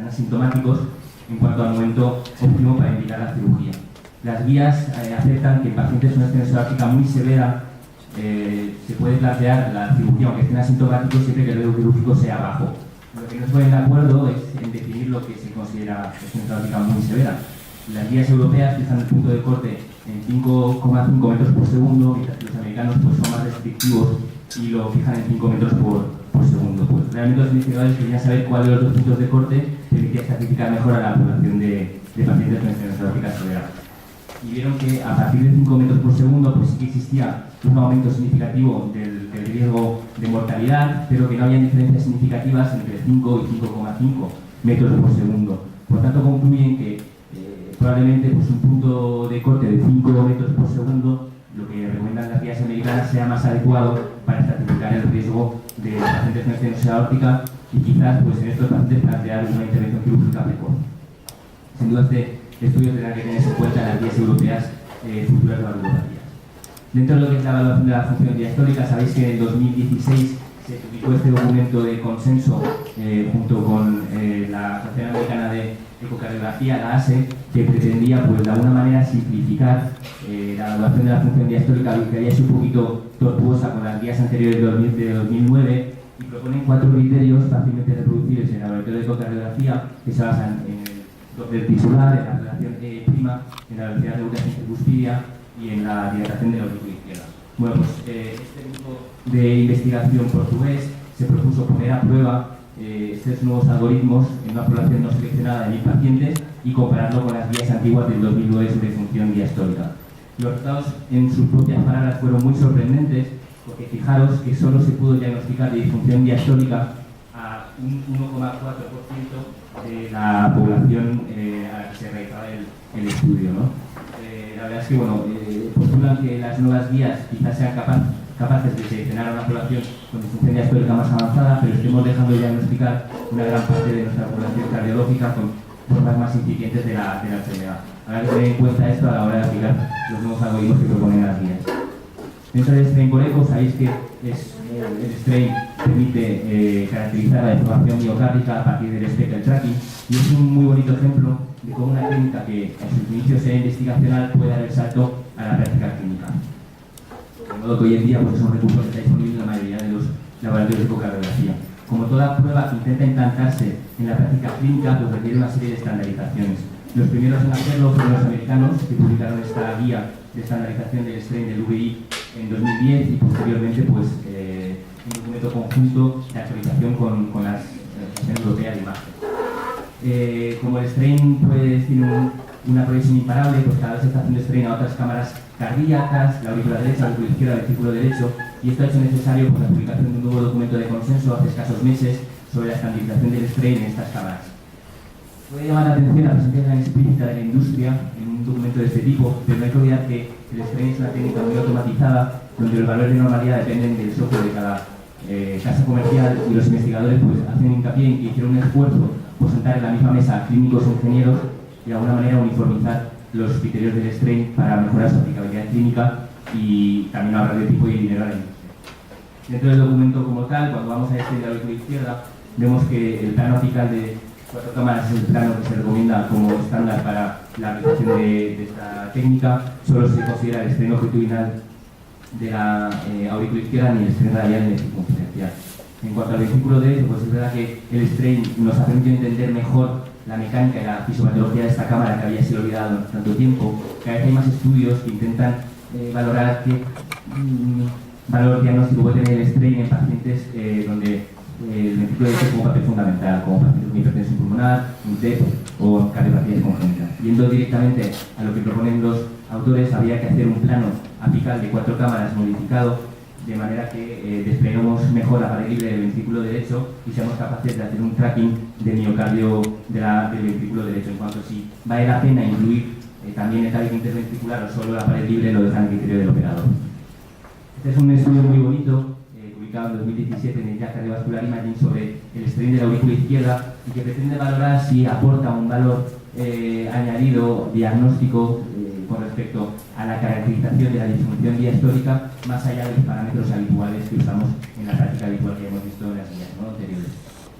están asintomáticos en cuanto al momento óptimo para indicar la cirugía. Las guías aceptan que en pacientes con estenosis aórtica muy severa se puede plantear la cirugía, aunque estén asintomáticos, siempre que el riesgo quirúrgico sea bajo. Lo que no se ponen de acuerdo es en definir lo que se considera estenosis aórtica muy severa. Las guías europeas fijan el punto de corte en 5,5 metros por segundo, mientras que los americanos pues, son más restrictivos y lo fijan en 5 metros por segundo. Pues, realmente los investigadores querían saber cuál de los dos puntos de corte permitía estatisticar mejor a la población de pacientes con estenosis aórtica severa. Y vieron que a partir de 5 metros por segundo pues sí que existía un aumento significativo del riesgo de mortalidad, pero que no había diferencias significativas entre 5 y 5,5 metros por segundo. Por tanto, concluyen que probablemente pues, un punto de corte de 5 metros por segundo, lo que recomiendan las guías americanas, sea más adecuado para estratificar el riesgo de pacientes con estenosis aórtica y quizás pues, en estos pacientes plantear una intervención quirúrgica precoz. Sin duda, este estudio tendrá que tenerse en cuenta en las guías europeas futuras valvulopatía. Dentro de lo que es la evaluación de la función diastólica, sabéis que en el 2016 se publicó este documento de consenso junto con la Asociación Americana de Ecocardiografía, la ASE, que pretendía pues, de alguna manera simplificar la evaluación de la función diastólica, que había sido un poquito tortuosa con las guías anteriores de 2009, y proponen 4 criterios fácilmente reproducibles en el laboratorio de ecocardiografía que se basan en el Doppler tisular, en la relación prima, en la velocidad de rotación circunspidia y en la dilatación de la aurícula izquierda. Bueno, pues este grupo de investigación portugués se propuso poner a prueba estos nuevos algoritmos en una población no seleccionada de 1000 pacientes y compararlo con las guías antiguas del 2009 sobre función diastólica. Los resultados, en sus propias palabras, fueron muy sorprendentes porque fijaros que solo se pudo diagnosticar de disfunción diastólica a un 1,4% de la población a la que se realizaba el estudio, ¿no? La verdad es que bueno, postulan que las nuevas guías quizás sean capaces de seleccionar a una población con disfunción diastólica más avanzada, pero estemos dejando de diagnosticar una gran parte de nuestra población cardiológica con formas más incipientes de la enfermedad. Habrá que tener en cuenta esto a la hora de aplicar los nuevos algoritmos que proponen las guías. Dentro del strain por eco, sabéis que el strain permite caracterizar la deformación miocárdica a partir del spectral tracking, y es un muy bonito ejemplo de cómo una técnica que en sus inicios era investigacional puede dar el salto a la práctica clínica. De modo que hoy en día pues, es un recurso que está disponible en la mayoría de los laboratorios de ecocardiografía. Como toda prueba que intenta implantarse en la práctica clínica, pues requiere una serie de estandarizaciones. Los primeros en hacerlo fueron los americanos, que publicaron esta guía de estandarización del strain del VI en 2010 y posteriormente pues, un documento conjunto de actualización con la Asociación Europea de Imagen. Como el strain pues, tiene una progresión imparable, pues cada vez se está haciendo strain a otras cámaras cardíacas, la aurícula derecha, la aurícula izquierda, el ventrículo derecho, y esto ha hecho necesario pues, la publicación de un nuevo documento de consenso hace escasos meses sobre la estandarización del strain en estas cámaras. Puede llamar la atención la presencia tan explícita de la industria en un documento de este tipo, pero no hay que olvidar que el strain es una técnica muy automatizada, donde los valores de normalidad dependen del software de cada casa comercial, y los investigadores pues, hacen hincapié en que hicieron un esfuerzo por sentar en la misma mesa a clínicos e ingenieros y de alguna manera uniformizar los criterios del strain para mejorar su aplicabilidad clínica y también ahorrar de tiempo y dinero a la industria. Dentro del documento como tal, cuando vamos a este de la aurícula izquierda, vemos que el plano apical de 4 cámaras es el plano que se recomienda como estándar para la aplicación de esta técnica. Solo se considera el strain longitudinal de la aurícula izquierda ni el strain radial ni el circunferencial. En cuanto al ventrículo derecho, pues es verdad que el strain nos ha permitido entender mejor la mecánica y la fisiopatología de esta cámara que había sido olvidada durante tanto tiempo. Cada vez hay más estudios que intentan valorar qué valor diagnóstico puede tener el strain en pacientes donde el ventrículo derecho es un papel fundamental, como pacientes con hipertensión pulmonar, un TEP o cardiopatías congénitas. Yendo directamente a lo que proponen los autores, habría que hacer un plano apical de 4 cámaras modificado de manera que despleguemos mejor la pared libre del ventrículo derecho y seamos capaces de hacer un tracking de miocardio del ventrículo derecho. En cuanto a si vale la pena incluir también el tabique interventricular o solo la pared libre, lo deja en criterio del operador. Este es un estudio muy bonito, publicado en 2017 en el JACC Cardiovascular Imaging sobre el strain de la aurícula izquierda y que pretende valorar si aporta un valor añadido diagnóstico con respecto a la caracterización de la disfunción diastólica más allá de los parámetros habituales que usamos en la práctica habitual que hemos visto en las guías anteriores.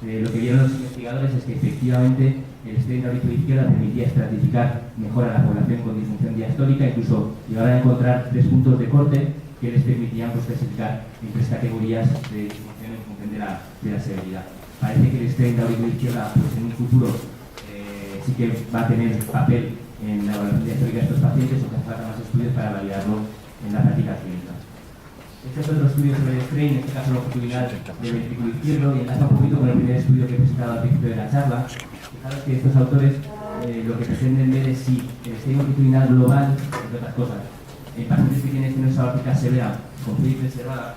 Lo que vieron los investigadores es que efectivamente el stent auricular izquierda permitía estratificar mejor a la población con disfunción diastólica, incluso llegaron a encontrar 3 puntos de corte que les permitían pues, clasificar en 3 categorías de disfunción en función de la severidad. Parece que el stent auricular izquierda pues, en un futuro sí que va a tener papel en la evaluación diastólica de estos pacientes o que hace falta más estudios para validarlo en la práctica clínica. Este es otro estudio sobre el strain, en este caso longitudinal del ventrículo izquierdo, y enlaza un poquito con el primer estudio que he presentado al principio de la charla. Fijaros que estos autores lo que pretenden ver es si el strain longitudinal global, entre otras cosas, en pacientes que tienen estenosis aórtica severa con fluid preservada,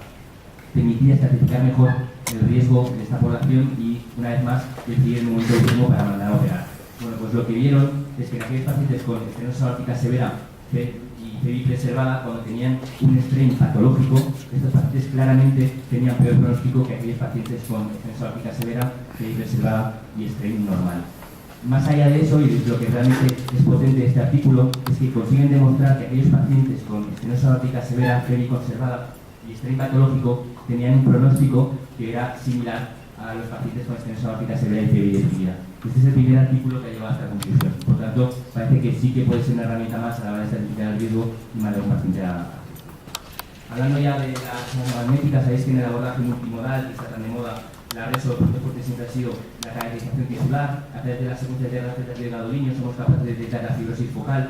permitía estratificar mejor el riesgo de esta población y, una vez más, decidir el momento último para mandar a operar. Bueno, pues lo que vieron es que en aquellos pacientes con estenosis aórtica severa y preservada, cuando tenían un strain patológico, estos pacientes claramente tenían peor pronóstico que aquellos pacientes con estenosis aórtica severa, preservada y strain normal. Más allá de eso, y lo que realmente es potente de este artículo, es que consiguen demostrar que aquellos pacientes con estenosis aórtica severa, conservada y strain patológico tenían un pronóstico que era similar a los pacientes con estenosis aórtica severa y definida. Este es el primer artículo que ha llevado a esta conclusión. Por tanto, parece que sí que puede ser una herramienta más a la hora de estratificar el riesgo y mandar a un paciente a... Hablando ya de las magnéticas, sabéis que en el abordaje multimodal, que está tan de moda, la reso fuerte siempre ha sido la caracterización tisular. A través de las secuencias de recetas de gadolinio somos capaces de detectar la fibrosis focal,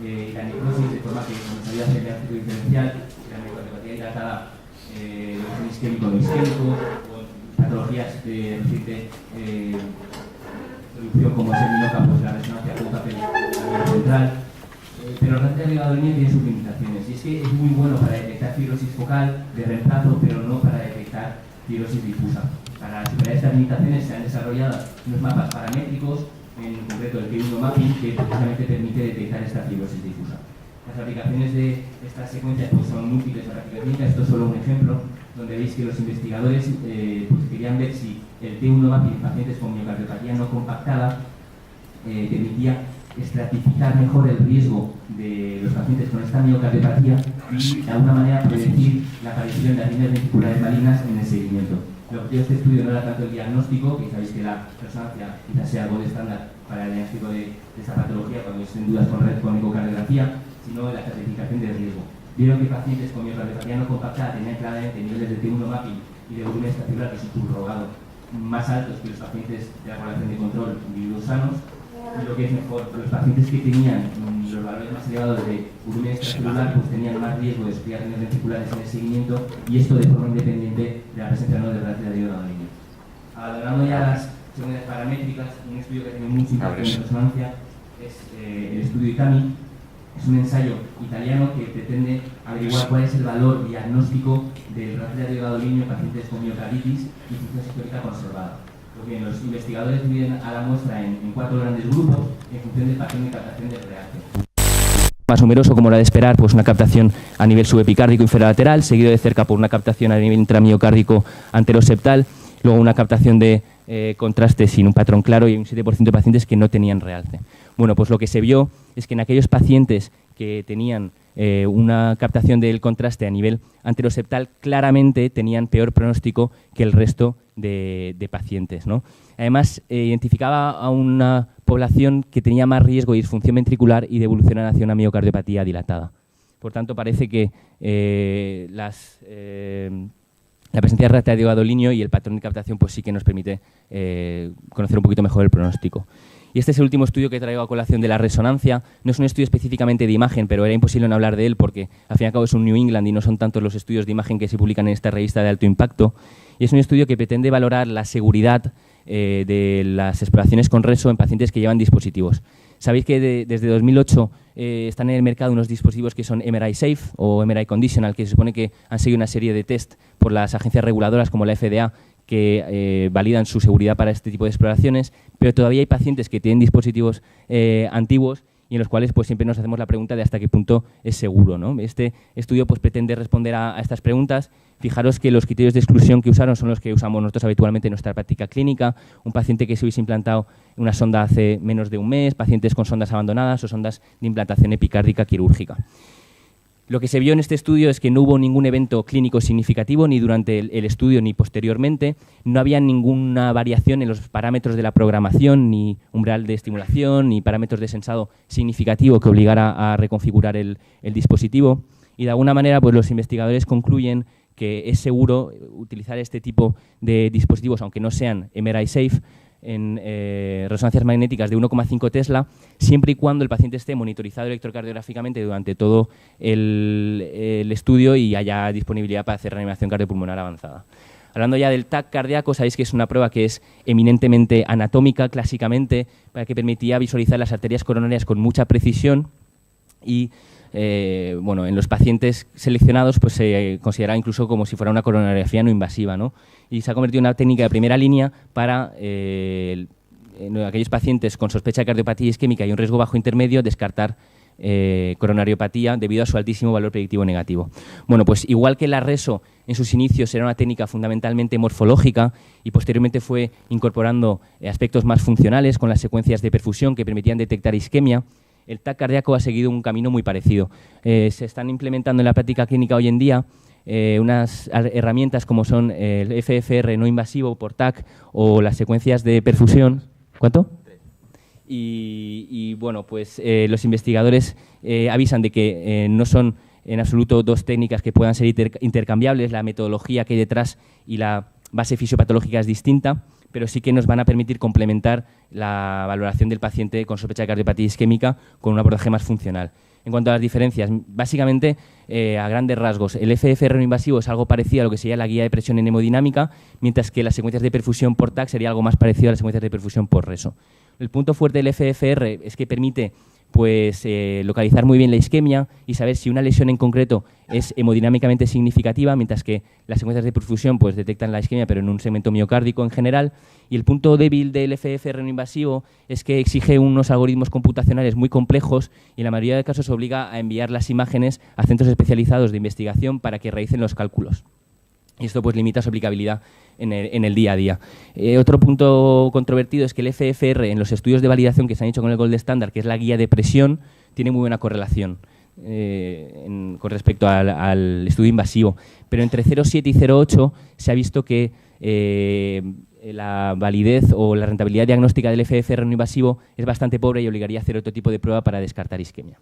la necrosis, de forma que como sabía hacer el diagnóstico diferencial, la neuropatia hidratada, el origen isquémico no isquémico, o patologías de reciente solución como es el minócamo, pues la resonancia con un papel central. Pero el recetas de gadolinio tiene sus limitaciones, y es que es muy bueno para detectar fibrosis focal de reemplazo, pero no para detectar fibrosis difusa. Para superar estas limitaciones se han desarrollado unos mapas paramétricos, en concreto el P1 mapping, que precisamente permite detectar esta fibrosis difusa. Las aplicaciones de estas secuencias pues, son múltiples para la práctica clínica. Esto es solo un ejemplo, donde veis que los investigadores pues, querían ver si el T1 mapping en pacientes con miocardiopatía no compactada permitía estratificar mejor el riesgo de los pacientes con esta miocardiopatía y de alguna manera predecir la aparición de arritmias ventriculares malignas en el seguimiento. El objetivo de este estudio no era tanto el diagnóstico, que sabéis que la resonancia quizás sea algo de estándar para el diagnóstico de esta patología cuando existen dudas con ecocardiografía, sino la estratificación del riesgo. Vieron que pacientes con miocardiopatía no compactada tenían claramente niveles de T1 mapping y de volumen extracelular, que es un subrogado, más altos que los pacientes de la población de control, individuos sanos. Y lo que es mejor, los pacientes que tenían los valores más elevados de volumen extracelular pues tenían más riesgo de sufrir arritmias ventriculares en el seguimiento, y esto de forma independiente de la presencia o no de radiografía de gadolinio. Hablando ya de las secuencias paramétricas, un estudio que tiene mucho impacto en resonancia es el estudio ITAMI. Es un ensayo italiano que pretende averiguar cuál es el valor diagnóstico del radiografía de gadolinio en pacientes con miocarditis y función sistólica conservada. Pues bien, los investigadores dividen a la muestra en 4 grandes grupos en función del patrón de captación del reactor. Más numeroso, como era de esperar, pues una captación a nivel subepicárdico inferolateral, seguido de cerca por una captación a nivel intramiocárdico anteroseptal, luego una captación de contraste sin un patrón claro y un 7% de pacientes que no tenían realce. Bueno, pues lo que se vio es que en aquellos pacientes que tenían una captación del contraste a nivel anteroseptal claramente tenían peor pronóstico que el resto de pacientes, ¿no? Además, identificaba a una población que tenía más riesgo de disfunción ventricular y de evolucionar hacia una miocardiopatía dilatada. Por tanto, parece que la presencia de radiografía de gadolinio y el patrón de captación pues sí que nos permite conocer un poquito mejor el pronóstico. Y este es el último estudio que traigo a colación de la resonancia. No es un estudio específicamente de imagen, pero era imposible no hablar de él porque al fin y al cabo es un New England y no son tantos los estudios de imagen que se publican en esta revista de alto impacto. Y es un estudio que pretende valorar la seguridad de las exploraciones con reso en pacientes que llevan dispositivos. Sabéis que desde 2008 están en el mercado unos dispositivos que son MRI Safe o MRI Conditional, que se supone que han seguido una serie de test por las agencias reguladoras como la FDA que validan su seguridad para este tipo de exploraciones, pero todavía hay pacientes que tienen dispositivos antiguos y en los cuales pues siempre nos hacemos la pregunta de hasta qué punto es seguro, ¿no? Este estudio pues pretende responder a estas preguntas. Fijaros que los criterios de exclusión que usaron son los que usamos nosotros habitualmente en nuestra práctica clínica. Un paciente que se hubiese implantado una sonda hace menos de un mes, pacientes con sondas abandonadas o sondas de implantación epicárdica quirúrgica. Lo que se vio en este estudio es que no hubo ningún evento clínico significativo ni durante el estudio ni posteriormente. No había ninguna variación en los parámetros de la programación, ni umbral de estimulación, ni parámetros de sensado significativo que obligara a reconfigurar el dispositivo. Y de alguna manera pues, los investigadores concluyen que es seguro utilizar este tipo de dispositivos, aunque no sean MRI safe, en resonancias magnéticas de 1,5 Tesla, siempre y cuando el paciente esté monitorizado electrocardiográficamente durante todo el estudio y haya disponibilidad para hacer reanimación cardiopulmonar avanzada. Hablando ya del TAC cardíaco, sabéis que es una prueba que es eminentemente anatómica, clásicamente, para que permitía visualizar las arterias coronarias con mucha precisión y bueno, en los pacientes seleccionados pues, se consideraba incluso como si fuera una coronariografía no invasiva, ¿no? Y se ha convertido en una técnica de primera línea para en aquellos pacientes con sospecha de cardiopatía isquémica y un riesgo bajo intermedio descartar coronariopatía debido a su altísimo valor predictivo negativo. Bueno, pues igual que la RESO en sus inicios era una técnica fundamentalmente morfológica y posteriormente fue incorporando aspectos más funcionales con las secuencias de perfusión que permitían detectar isquemia, el TAC cardíaco ha seguido un camino muy parecido. Se están implementando en la práctica clínica hoy en día unas herramientas como son el FFR no invasivo por TAC o las secuencias de perfusión. ¿Cuánto? Y bueno, pues los investigadores avisan de que no son en absoluto dos técnicas que puedan ser intercambiables. La metodología que hay detrás y la base fisiopatológica es distinta, pero sí que nos van a permitir complementar la valoración del paciente con sospecha de cardiopatía isquémica con un abordaje más funcional. En cuanto a las diferencias, básicamente, a grandes rasgos, el FFR no invasivo es algo parecido a lo que sería la guía de presión en hemodinámica, mientras que las secuencias de perfusión por TAC sería algo más parecido a las secuencias de perfusión por RESO. El punto fuerte del FFR es que permite pues, localizar muy bien la isquemia y saber si una lesión en concreto es hemodinámicamente significativa, mientras que las secuencias de perfusión pues, detectan la isquemia, pero en un segmento miocárdico en general. Y el punto débil del FFR no invasivo es que exige unos algoritmos computacionales muy complejos y en la mayoría de casos obliga a enviar las imágenes a centros especializados de investigación para que realicen los cálculos. Y esto pues, limita su aplicabilidad en el día a día. Otro punto controvertido es que el FFR en los estudios de validación que se han hecho con el Gold Standard, que es la guía de presión, tiene muy buena correlación con respecto al estudio invasivo. Pero entre 0,7 y 0,8 se ha visto que la validez o la rentabilidad diagnóstica del FFR no invasivo es bastante pobre y obligaría a hacer otro tipo de prueba para descartar isquemia.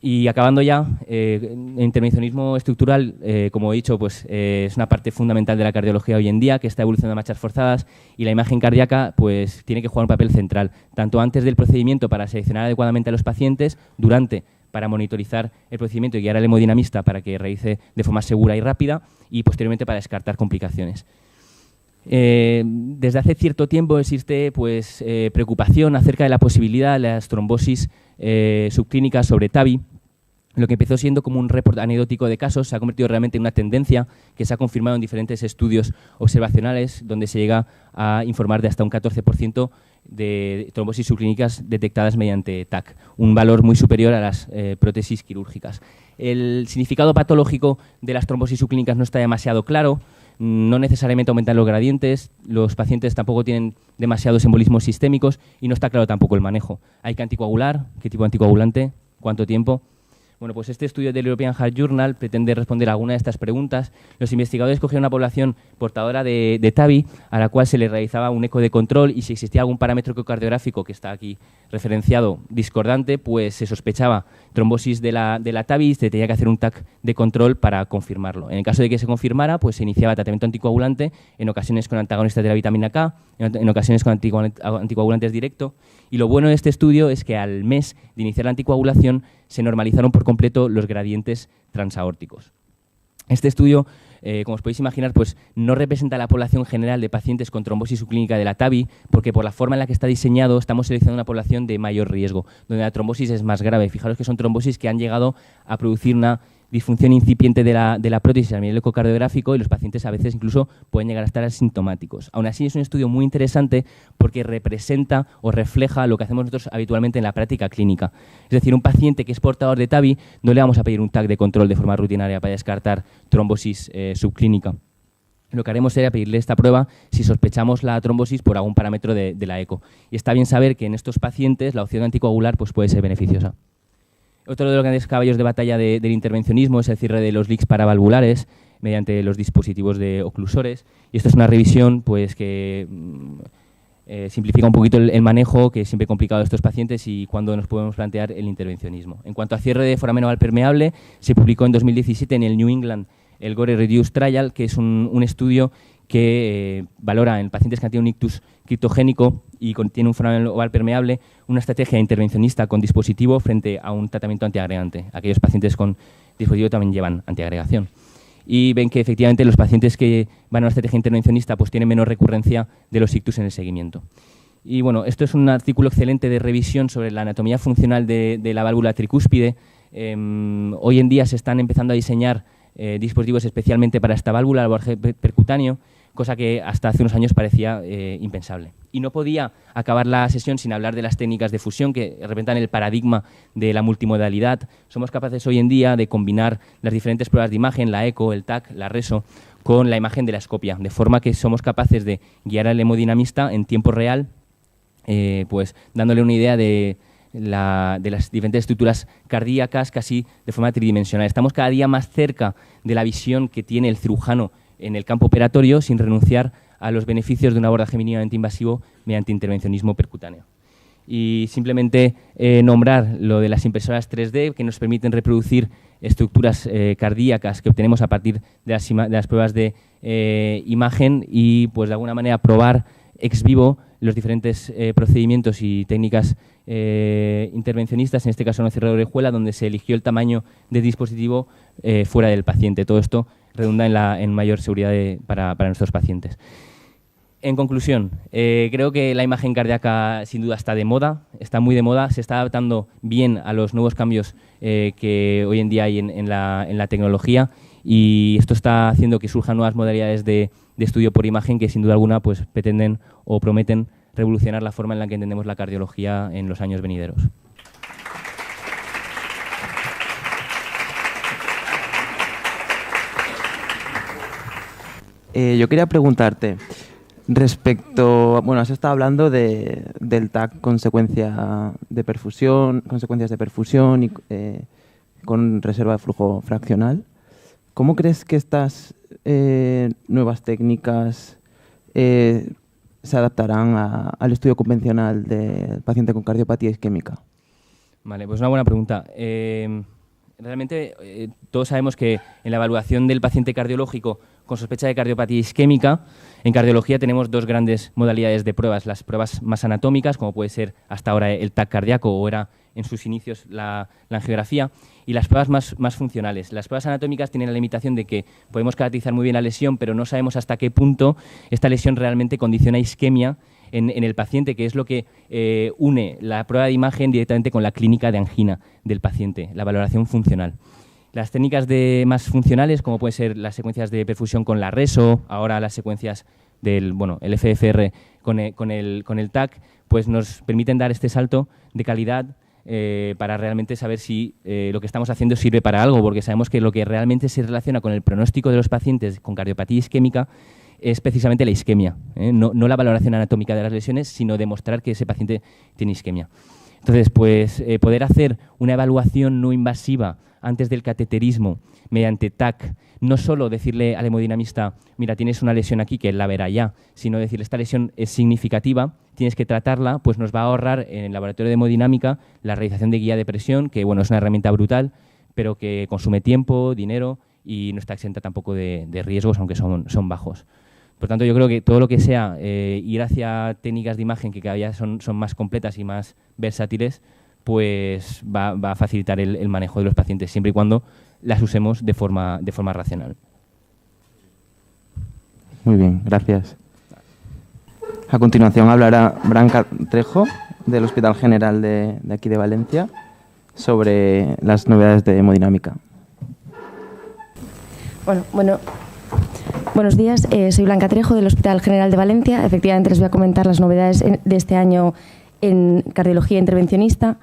Y acabando ya, el intervencionismo estructural, como he dicho, pues, es una parte fundamental de la cardiología hoy en día, que está evolucionando a marchas forzadas, y la imagen cardíaca pues, tiene que jugar un papel central, tanto antes del procedimiento para seleccionar adecuadamente a los pacientes, durante para monitorizar el procedimiento y guiar al hemodinamista para que realice de forma segura y rápida, y posteriormente para descartar complicaciones. Desde hace cierto tiempo existe pues, preocupación acerca de la posibilidad de las trombosis subclínicas sobre TAVI. Lo que empezó siendo como un report anecdótico de casos se ha convertido realmente en una tendencia que se ha confirmado en diferentes estudios observacionales donde se llega a informar de hasta un 14% de trombosis subclínicas detectadas mediante TAC, un valor muy superior a las prótesis quirúrgicas. El significado patológico de las trombosis subclínicas no está demasiado claro. No necesariamente aumentan los gradientes, los pacientes tampoco tienen demasiados embolismos sistémicos y no está claro tampoco el manejo. ¿Hay que anticoagular? ¿Qué tipo de anticoagulante? ¿Cuánto tiempo? Bueno, pues este estudio del European Heart Journal pretende responder a alguna de estas preguntas. Los investigadores cogieron una población portadora de TAVI a la cual se le realizaba un eco de control y si existía algún parámetro ecocardiográfico que está aquí referenciado discordante, pues se sospechaba trombosis de la TAVI y se tenía que hacer un TAC de control para confirmarlo. En el caso de que se confirmara, pues se iniciaba tratamiento anticoagulante, en ocasiones con antagonistas de la vitamina K, en ocasiones con anticoagulantes directo. Y lo bueno de este estudio es que al mes de iniciar la anticoagulación se normalizaron por completo los gradientes transaórticos. Este estudio, como os podéis imaginar, pues no representa la población general de pacientes con trombosis subclínica de la TAVI, porque por la forma en la que está diseñado estamos seleccionando una población de mayor riesgo, donde la trombosis es más grave. Fijaros que son trombosis que han llegado a producir una disfunción incipiente de la prótesis a nivel ecocardiográfico y los pacientes a veces incluso pueden llegar a estar asintomáticos. Aún así es un estudio muy interesante porque representa o refleja lo que hacemos nosotros habitualmente en la práctica clínica. Es decir, un paciente que es portador de TAVI no le vamos a pedir un TAC de control de forma rutinaria para descartar trombosis subclínica. Lo que haremos será pedirle esta prueba si sospechamos la trombosis por algún parámetro de la eco. Y está bien saber que en estos pacientes la opción anticoagular pues, puede ser beneficiosa. Otro de los grandes caballos de batalla del intervencionismo es el cierre de los leaks paravalvulares mediante los dispositivos de oclusores. Y esto es una revisión pues, que simplifica un poquito el manejo, que es siempre complicado de estos pacientes y cuando nos podemos plantear el intervencionismo. En cuanto a cierre de foramen oval permeable, se publicó en 2017 en el New England el Gore Reduced Trial, que es un estudio que valora en pacientes que han tenido un ictus criptogénico y tiene un foramen oval permeable una estrategia intervencionista con dispositivo frente a un tratamiento antiagregante. Aquellos pacientes con dispositivo también llevan antiagregación. Y ven que efectivamente los pacientes que van a una estrategia intervencionista pues tienen menos recurrencia de los ictus en el seguimiento. Y bueno, esto es un artículo excelente de revisión sobre la anatomía funcional de la válvula tricúspide. Hoy en día se están empezando a diseñar dispositivos especialmente para esta válvula, el abordaje percutáneo, cosa que hasta hace unos años parecía impensable. Y no podía acabar la sesión sin hablar de las técnicas de fusión que representan el paradigma de la multimodalidad. Somos capaces hoy en día de combinar las diferentes pruebas de imagen, la eco, el TAC, la reso, con la imagen de la escopia, de forma que somos capaces de guiar al hemodinamista en tiempo real, pues dándole una idea de las diferentes estructuras cardíacas casi de forma tridimensional. Estamos cada día más cerca de la visión que tiene el cirujano en el campo operatorio sin renunciar a los beneficios de un abordaje mínimamente invasivo mediante intervencionismo percutáneo. Y simplemente nombrar lo de las impresoras 3D que nos permiten reproducir estructuras cardíacas que obtenemos a partir de las pruebas de imagen y pues de alguna manera probar ex vivo los diferentes procedimientos y técnicas intervencionistas, en este caso en el cierre de orejuela, donde se eligió el tamaño del dispositivo fuera del paciente. Todo esto redunda en mayor seguridad para nuestros pacientes. En conclusión, creo que la imagen cardíaca sin duda está de moda, está muy de moda, se está adaptando bien a los nuevos cambios que hoy en día hay en la tecnología y esto está haciendo que surjan nuevas modalidades de estudio por imagen que sin duda alguna pues, pretenden o prometen revolucionar la forma en la que entendemos la cardiología en los años venideros. Yo quería preguntarte respecto, bueno, has estado hablando del TAC consecuencias de perfusión y con reserva de flujo fraccional. ¿Cómo crees que estas nuevas técnicas se adaptarán al estudio convencional del paciente con cardiopatía isquémica? Vale, pues una buena pregunta. Realmente todos sabemos que en la evaluación del paciente cardiológico con sospecha de cardiopatía isquémica, en cardiología tenemos dos grandes modalidades de pruebas. Las pruebas más anatómicas, como puede ser hasta ahora el TAC cardíaco o era en sus inicios la angiografía, y las pruebas más funcionales. Las pruebas anatómicas tienen la limitación de que podemos caracterizar muy bien la lesión, pero no sabemos hasta qué punto esta lesión realmente condiciona isquemia en el paciente, que es lo que une la prueba de imagen directamente con la clínica de angina del paciente, la valoración funcional. Las técnicas más funcionales, como pueden ser las secuencias de perfusión con la reso, ahora las secuencias del el FFR con el TAC, pues nos permiten dar este salto de calidad para realmente saber si lo que estamos haciendo sirve para algo, porque sabemos que lo que realmente se relaciona con el pronóstico de los pacientes con cardiopatía isquémica es precisamente la isquemia, no la valoración anatómica de las lesiones, sino demostrar que ese paciente tiene isquemia. Entonces, pues poder hacer una evaluación no invasiva antes del cateterismo mediante TAC, no solo decirle al hemodinamista, mira, tienes una lesión aquí que él la verá ya, sino decirle, esta lesión es significativa, tienes que tratarla, pues nos va a ahorrar en el laboratorio de hemodinámica la realización de guía de presión, que bueno, es una herramienta brutal, pero que consume tiempo, dinero y no está exenta tampoco de riesgos, aunque son bajos. Por tanto, yo creo que todo lo que sea ir hacia técnicas de imagen que cada día son más completas y más versátiles, pues va a facilitar el manejo de los pacientes, siempre y cuando las usemos de forma racional. Muy bien, gracias. A continuación hablará Blanca Trejo, del Hospital General de aquí de Valencia, sobre las novedades de hemodinámica. Bueno, buenos días. Soy Blanca Trejo, del Hospital General de Valencia. Efectivamente, les voy a comentar las novedades de este año en cardiología intervencionista.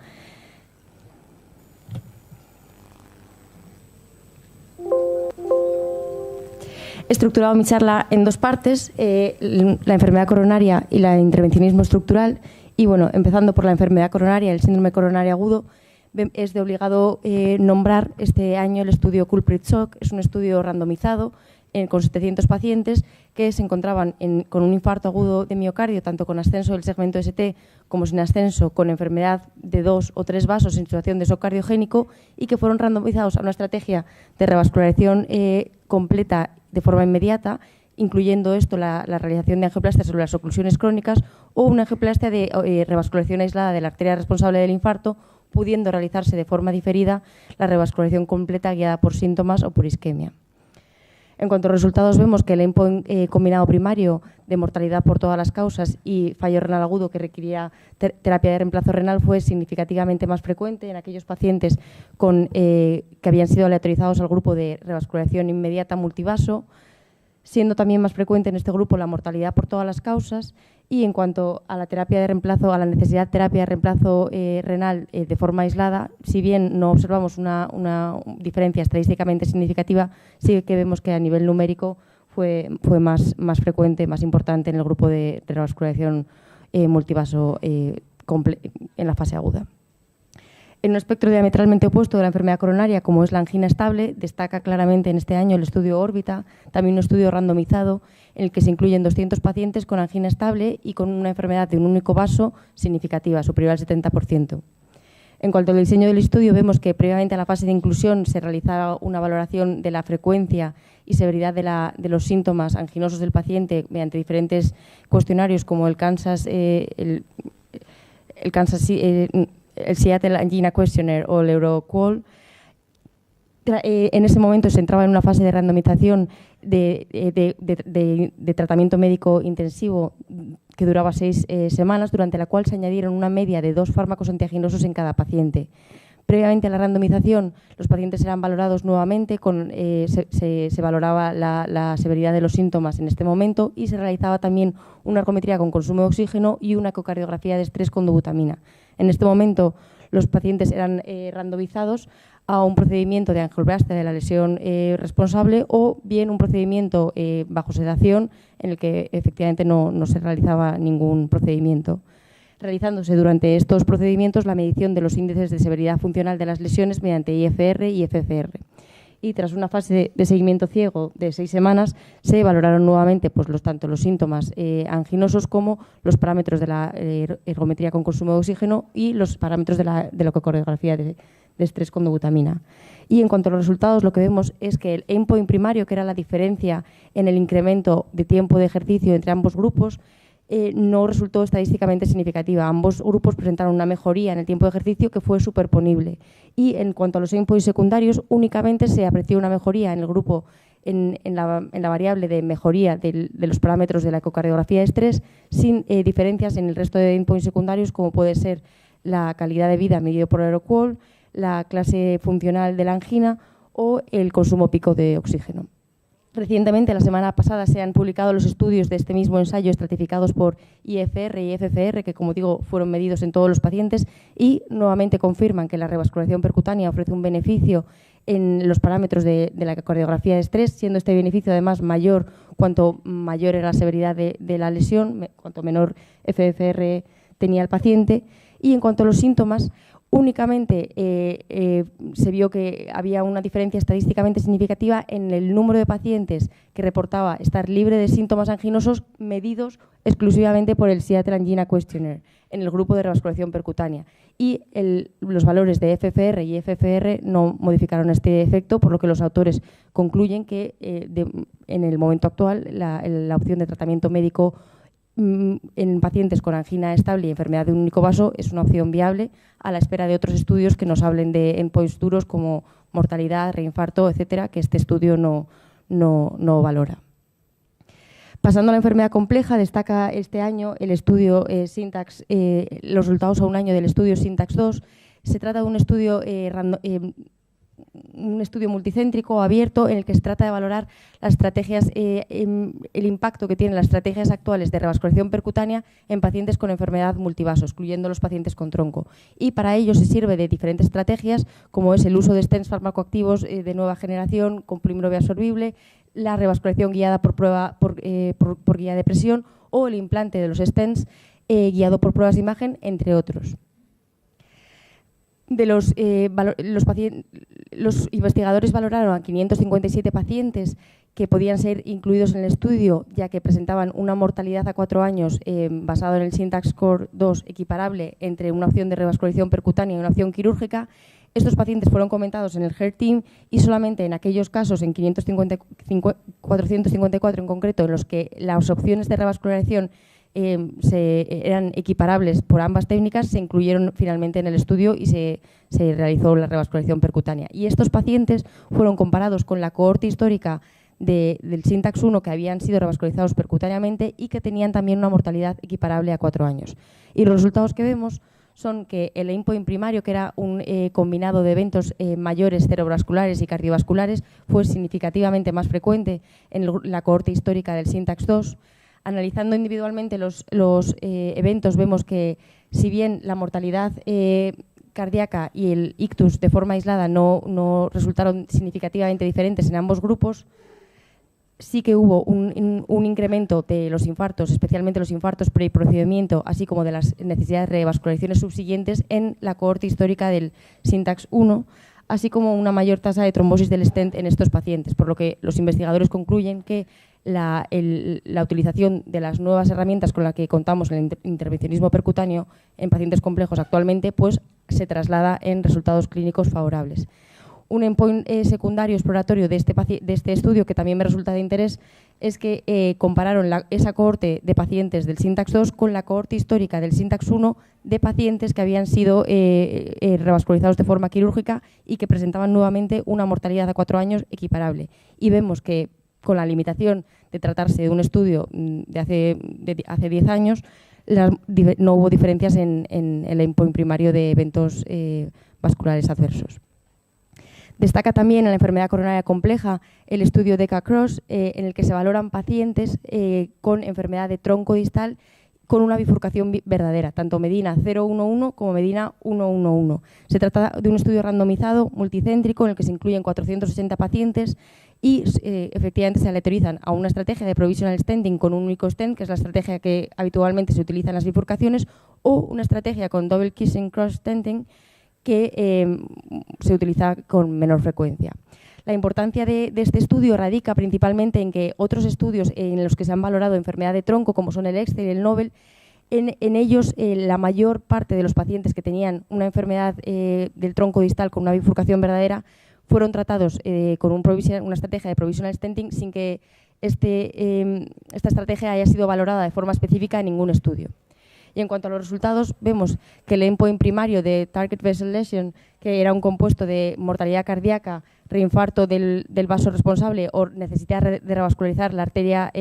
He estructurado mi charla en dos partes, la enfermedad coronaria y el intervencionismo estructural. Y bueno, empezando por la enfermedad coronaria, el síndrome coronario agudo, es de obligado nombrar este año el estudio Culprit Shock. Es un estudio randomizado con 700 pacientes que se encontraban con un infarto agudo de miocardio, tanto con ascenso del segmento ST como sin ascenso, con enfermedad de 2 o 3 vasos en situación de shock cardiogénico, y que fueron randomizados a una estrategia de revascularización completa de forma inmediata, incluyendo esto la realización de angioplastia sobre las oclusiones crónicas o una angioplastia de revascularización aislada de la arteria responsable del infarto, pudiendo realizarse de forma diferida la revascularización completa guiada por síntomas o por isquemia. En cuanto a resultados, vemos que el endpoint combinado primario de mortalidad por todas las causas y fallo renal agudo que requería terapia de reemplazo renal fue significativamente más frecuente en aquellos pacientes que habían sido aleatorizados al grupo de revascularización inmediata multivaso, siendo también más frecuente en este grupo la mortalidad por todas las causas. Y en cuanto a la terapia de reemplazo, a la necesidad de terapia de reemplazo renal de forma aislada, si bien no observamos una diferencia estadísticamente significativa, sí que vemos que a nivel numérico fue más frecuente, más importante en el grupo de revascularización multivaso en la fase aguda. En un espectro diametralmente opuesto de la enfermedad coronaria, como es la angina estable, destaca claramente en este año el estudio Órbita, también un estudio randomizado en el que se incluyen 200 pacientes con angina estable y con una enfermedad de un único vaso significativa, superior al 70%. En cuanto al diseño del estudio, vemos que previamente a la fase de inclusión se realizaba una valoración de la frecuencia y severidad de los síntomas anginosos del paciente mediante diferentes cuestionarios como el Seattle Angina Questionnaire o el EuroQoL. En ese momento se entraba en una fase de randomización de tratamiento médico intensivo que duraba 6 semanas, durante la cual se añadieron una media de 2 fármacos antianginosos en cada paciente. Previamente a la randomización, los pacientes eran valorados nuevamente, se valoraba la severidad de los síntomas en este momento y se realizaba también una ergometría con consumo de oxígeno y una ecocardiografía de estrés con dobutamina. En este momento, los pacientes eran randomizados a un procedimiento de angioplastia de la lesión responsable o bien un procedimiento bajo sedación en el que efectivamente no se realizaba ningún procedimiento, realizándose durante estos procedimientos la medición de los índices de severidad funcional de las lesiones mediante IFR y FFR. Y tras una fase de seguimiento ciego de 6 semanas, se valoraron nuevamente tanto los síntomas anginosos como los parámetros de la ergometría con consumo de oxígeno y los parámetros de la ecocardiografía de estrés con dobutamina. Y en cuanto a los resultados, lo que vemos es que el endpoint primario, que era la diferencia en el incremento de tiempo de ejercicio entre ambos grupos, no resultó estadísticamente significativa. Ambos grupos presentaron una mejoría en el tiempo de ejercicio que fue superponible. Y en cuanto a los endpoints secundarios, únicamente se apreció una mejoría en el grupo en la variable de mejoría de los parámetros de la ecocardiografía de estrés, sin diferencias en el resto de endpoints secundarios, como puede ser la calidad de vida medido por el EuroQoL, la clase funcional de la angina o el consumo pico de oxígeno. Recientemente, la semana pasada, se han publicado los estudios de este mismo ensayo estratificados por IFR y FFR, que, como digo, fueron medidos en todos los pacientes y nuevamente confirman que la revascularización percutánea ofrece un beneficio en los parámetros de la cardiografía de estrés, siendo este beneficio además mayor cuanto mayor era la severidad de la lesión, cuanto menor FFR tenía el paciente. Y en cuanto a los síntomas, únicamente se vio que había una diferencia estadísticamente significativa en el número de pacientes que reportaba estar libre de síntomas anginosos medidos exclusivamente por el Seattle Angina Questionnaire en el grupo de revascularización percutánea. Y los valores de FFR y FFR no modificaron este efecto, por lo que los autores concluyen que en el momento actual la opción de tratamiento médico en pacientes con angina estable y enfermedad de un único vaso es una opción viable, a la espera de otros estudios que nos hablen de endpoints duros como mortalidad, reinfarto, etcétera, que este estudio no valora. Pasando a la enfermedad compleja, destaca este año el estudio Syntax, los resultados a un año del estudio Syntax 2. Se trata de un estudio multicéntrico abierto en el que se trata de valorar las estrategias, el impacto que tienen las estrategias actuales de revascularización percutánea en pacientes con enfermedad multivaso, excluyendo los pacientes con tronco. Y para ello se sirve de diferentes estrategias, como es el uso de stents farmacoactivos de nueva generación con polímero bioabsorbible, la revascularización guiada por guía de presión o el implante de los stents guiado por pruebas de imagen, entre otros. Los investigadores valoraron a 557 pacientes que podían ser incluidos en el estudio, ya que presentaban una mortalidad a 4 años basado en el Syntax Score 2 equiparable entre una opción de revascularización percutánea y una opción quirúrgica. Estos pacientes fueron comentados en el HEART Team y solamente en aquellos casos, en 454 en concreto, en los que las opciones de revascularización eran equiparables por ambas técnicas, se incluyeron finalmente en el estudio y se realizó la revascularización percutánea. Y estos pacientes fueron comparados con la cohorte histórica del Syntax 1 que habían sido revascularizados percutáneamente y que tenían también una mortalidad equiparable a 4 años. Y los resultados que vemos son que el endpoint primario, que era un combinado de eventos mayores cerebrovasculares y cardiovasculares, fue significativamente más frecuente en la cohorte histórica del Syntax 2. Analizando individualmente los eventos, vemos que si bien la mortalidad cardíaca y el ictus de forma aislada no resultaron significativamente diferentes en ambos grupos, sí que hubo un incremento de los infartos, especialmente los infartos pre-procedimiento, así como de las necesidades de revascularizaciones subsiguientes en la cohorte histórica del Syntax 1, así como una mayor tasa de trombosis del stent en estos pacientes, por lo que los investigadores concluyen que la utilización de las nuevas herramientas con las que contamos en el intervencionismo percutáneo en pacientes complejos actualmente, pues se traslada en resultados clínicos favorables. Un endpoint secundario exploratorio de este estudio que también me resulta de interés es que compararon esa cohorte de pacientes del Syntax 2 con la cohorte histórica del Syntax 1 de pacientes que habían sido revascularizados de forma quirúrgica y que presentaban nuevamente una mortalidad a 4 años equiparable. Y vemos que con la limitación de tratarse de un estudio de hace 10 años, no hubo diferencias en el endpoint primario de eventos vasculares adversos. Destaca también en la enfermedad coronaria compleja el estudio DECA-CROSS, en el que se valoran pacientes con enfermedad de tronco distal con una bifurcación verdadera, tanto Medina 011 como Medina 111. Se trata de un estudio randomizado, multicéntrico, en el que se incluyen 460 pacientes y efectivamente se aleatorizan a una estrategia de provisional stenting con un único stent, que es la estrategia que habitualmente se utiliza en las bifurcaciones, o una estrategia con double kissing cross stenting, que se utiliza con menor frecuencia. La importancia de este estudio radica principalmente en que otros estudios en los que se han valorado enfermedad de tronco, como son el Excel y el Nobel, en ellos la mayor parte de los pacientes que tenían una enfermedad del tronco distal con una bifurcación verdadera fueron tratados con una estrategia de provisional stenting sin que esta estrategia haya sido valorada de forma específica en ningún estudio. Y en cuanto a los resultados, vemos que el endpoint primario de Target Vessel Lesion, que era un compuesto de mortalidad cardíaca, reinfarto del vaso responsable o necesidad de revascularizar la arteria,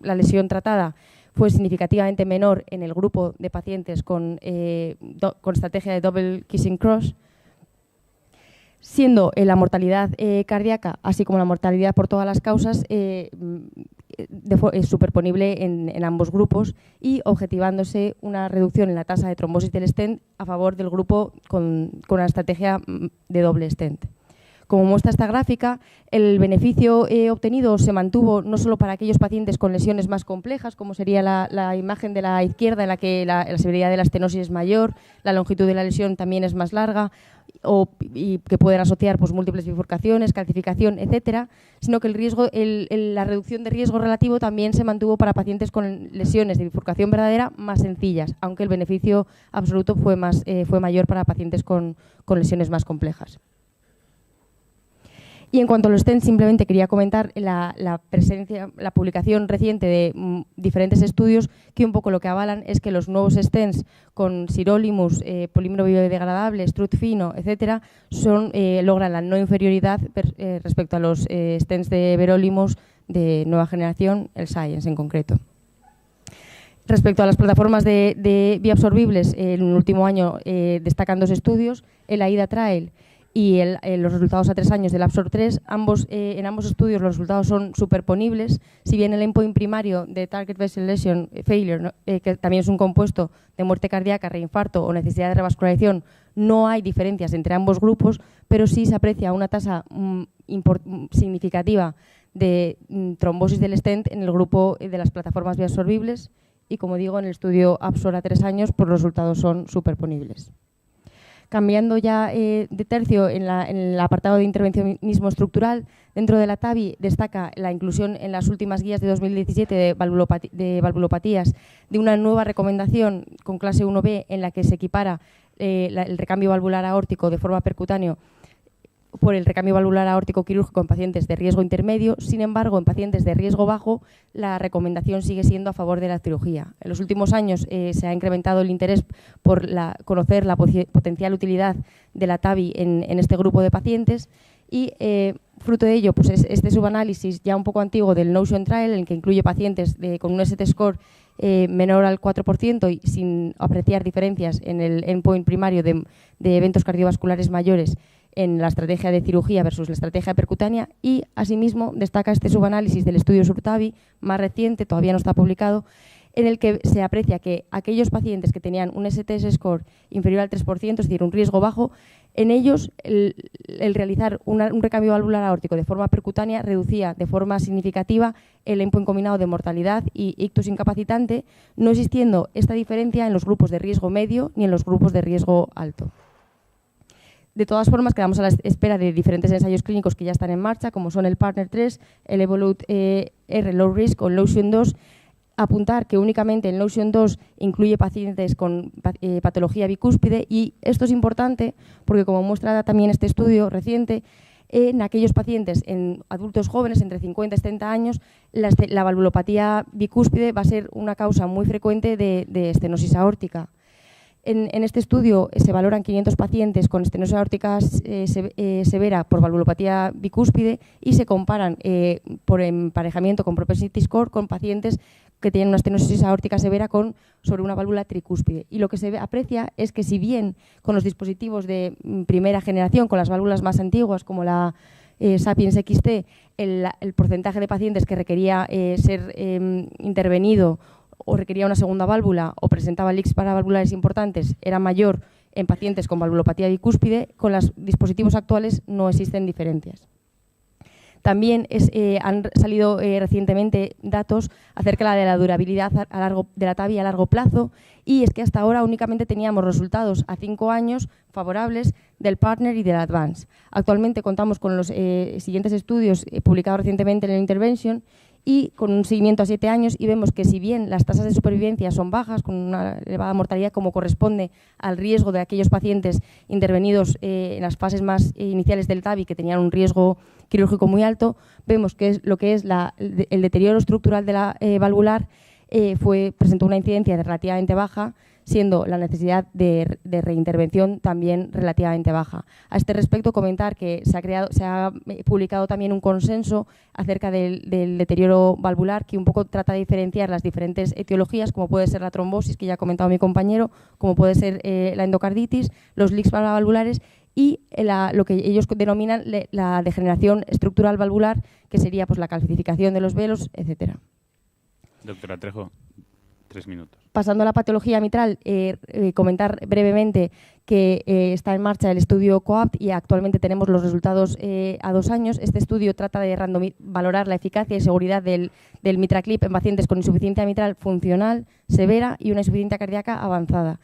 la lesión tratada, fue significativamente menor en el grupo de pacientes con estrategia de double kissing cross, siendo la mortalidad cardíaca, así como la mortalidad por todas las causas, es superponible en ambos grupos y objetivándose una reducción en la tasa de trombosis del stent a favor del grupo con la estrategia de doble stent. Como muestra esta gráfica, el beneficio obtenido se mantuvo no solo para aquellos pacientes con lesiones más complejas, como sería la imagen de la izquierda, en la que la severidad de la estenosis es mayor, la longitud de la lesión también es más larga, y que pueden asociar pues, múltiples bifurcaciones, calcificación, etcétera, sino que la reducción de riesgo relativo también se mantuvo para pacientes con lesiones de bifurcación verdadera más sencillas, aunque el beneficio absoluto fue mayor para pacientes con lesiones más complejas. Y en cuanto a los stents, simplemente quería comentar la publicación reciente de diferentes estudios que un poco lo que avalan es que los nuevos stents con sirolimus, polímero biodegradable, strut fino, etcétera, logran la no inferioridad respecto a los stents de Verolimus de nueva generación, el Science en concreto. Respecto a las plataformas de bioabsorbibles, en el último año destacan 2 estudios, el AIDA Trial y los resultados a 3 años del Absorb 3, en ambos estudios los resultados son superponibles, si bien el endpoint primario de Target Vessel Lesion Failure, que también es un compuesto de muerte cardíaca, reinfarto o necesidad de revascularización, no hay diferencias entre ambos grupos, pero sí se aprecia una tasa significativa de trombosis del stent en el grupo de las plataformas bioabsorbibles y, como digo, en el estudio Absorb a 3 años, pues los resultados son superponibles. Cambiando ya de tercio en el apartado de intervencionismo estructural, dentro de la TAVI destaca la inclusión en las últimas guías de 2017 de valvulopatías de una nueva recomendación con clase 1B en la que se equipara el recambio valvular aórtico de forma percutáneo por el recambio valvular aórtico quirúrgico en pacientes de riesgo intermedio. Sin embargo, en pacientes de riesgo bajo, la recomendación sigue siendo a favor de la cirugía. En los últimos años se ha incrementado el interés por conocer la potencial utilidad de la TAVI en este grupo de pacientes y fruto de ello pues es este subanálisis ya un poco antiguo del Notion Trial, en el que incluye pacientes con un ST-score menor al 4% y sin apreciar diferencias en el endpoint primario de eventos cardiovasculares mayores en la estrategia de cirugía versus la estrategia percutánea, y asimismo destaca este subanálisis del estudio SURTAVI más reciente, todavía no está publicado, en el que se aprecia que aquellos pacientes que tenían un STS score inferior al 3%, es decir, un riesgo bajo, en ellos el realizar un recambio valvular aórtico de forma percutánea reducía de forma significativa el endpoint combinado de mortalidad y ictus incapacitante, no existiendo esta diferencia en los grupos de riesgo medio ni en los grupos de riesgo alto. De todas formas, quedamos a la espera de diferentes ensayos clínicos que ya están en marcha, como son el Partner 3, el Evolute R Low Risk o el Notion 2. Apuntar que únicamente el Notion 2 incluye pacientes con patología bicúspide, y esto es importante porque, como muestra también este estudio reciente, en aquellos pacientes, en adultos jóvenes entre 50 y 70 años, la valvulopatía bicúspide va a ser una causa muy frecuente de estenosis aórtica. En este estudio se valoran 500 pacientes con estenosis aórtica severa por valvulopatía bicúspide y se comparan por emparejamiento con propensity score con pacientes que tienen una estenosis aórtica severa sobre una válvula tricúspide. Y lo que se aprecia es que, si bien con los dispositivos de primera generación, con las válvulas más antiguas como la Sapiens XT, el porcentaje de pacientes que requería ser intervenido o requería una segunda válvula o presentaba leaks paravalvulares importantes era mayor en pacientes con valvulopatía bicúspide, con los dispositivos actuales no existen diferencias. También han salido recientemente datos acerca de la durabilidad de la TAVI a largo plazo, y es que hasta ahora únicamente teníamos resultados a 5 años favorables del Partner y del Advance. Actualmente contamos con los siguientes estudios publicados recientemente en el Intervention y con un seguimiento a 7 años, y vemos que, si bien las tasas de supervivencia son bajas, con una elevada mortalidad como corresponde al riesgo de aquellos pacientes intervenidos en las fases más iniciales del TAVI que tenían un riesgo quirúrgico muy alto, vemos que lo que es el deterioro estructural de la valvular presentó una incidencia relativamente baja, siendo la necesidad de reintervención también relativamente baja. A este respecto, comentar que se ha publicado también un consenso acerca del deterioro valvular, que un poco trata de diferenciar las diferentes etiologías, como puede ser la trombosis, que ya ha comentado mi compañero, como puede ser la endocarditis, los leaks paravalvulares y lo que ellos denominan la degeneración estructural valvular, que sería pues la calcificación de los velos, etcétera. Doctora Trejo, 3 minutos. Pasando a la patología mitral, comentar brevemente que está en marcha el estudio COAPT y actualmente tenemos los resultados a 2 años. Este estudio trata de valorar la eficacia y seguridad del MitraClip en pacientes con insuficiencia mitral funcional severa y una insuficiencia cardíaca avanzada.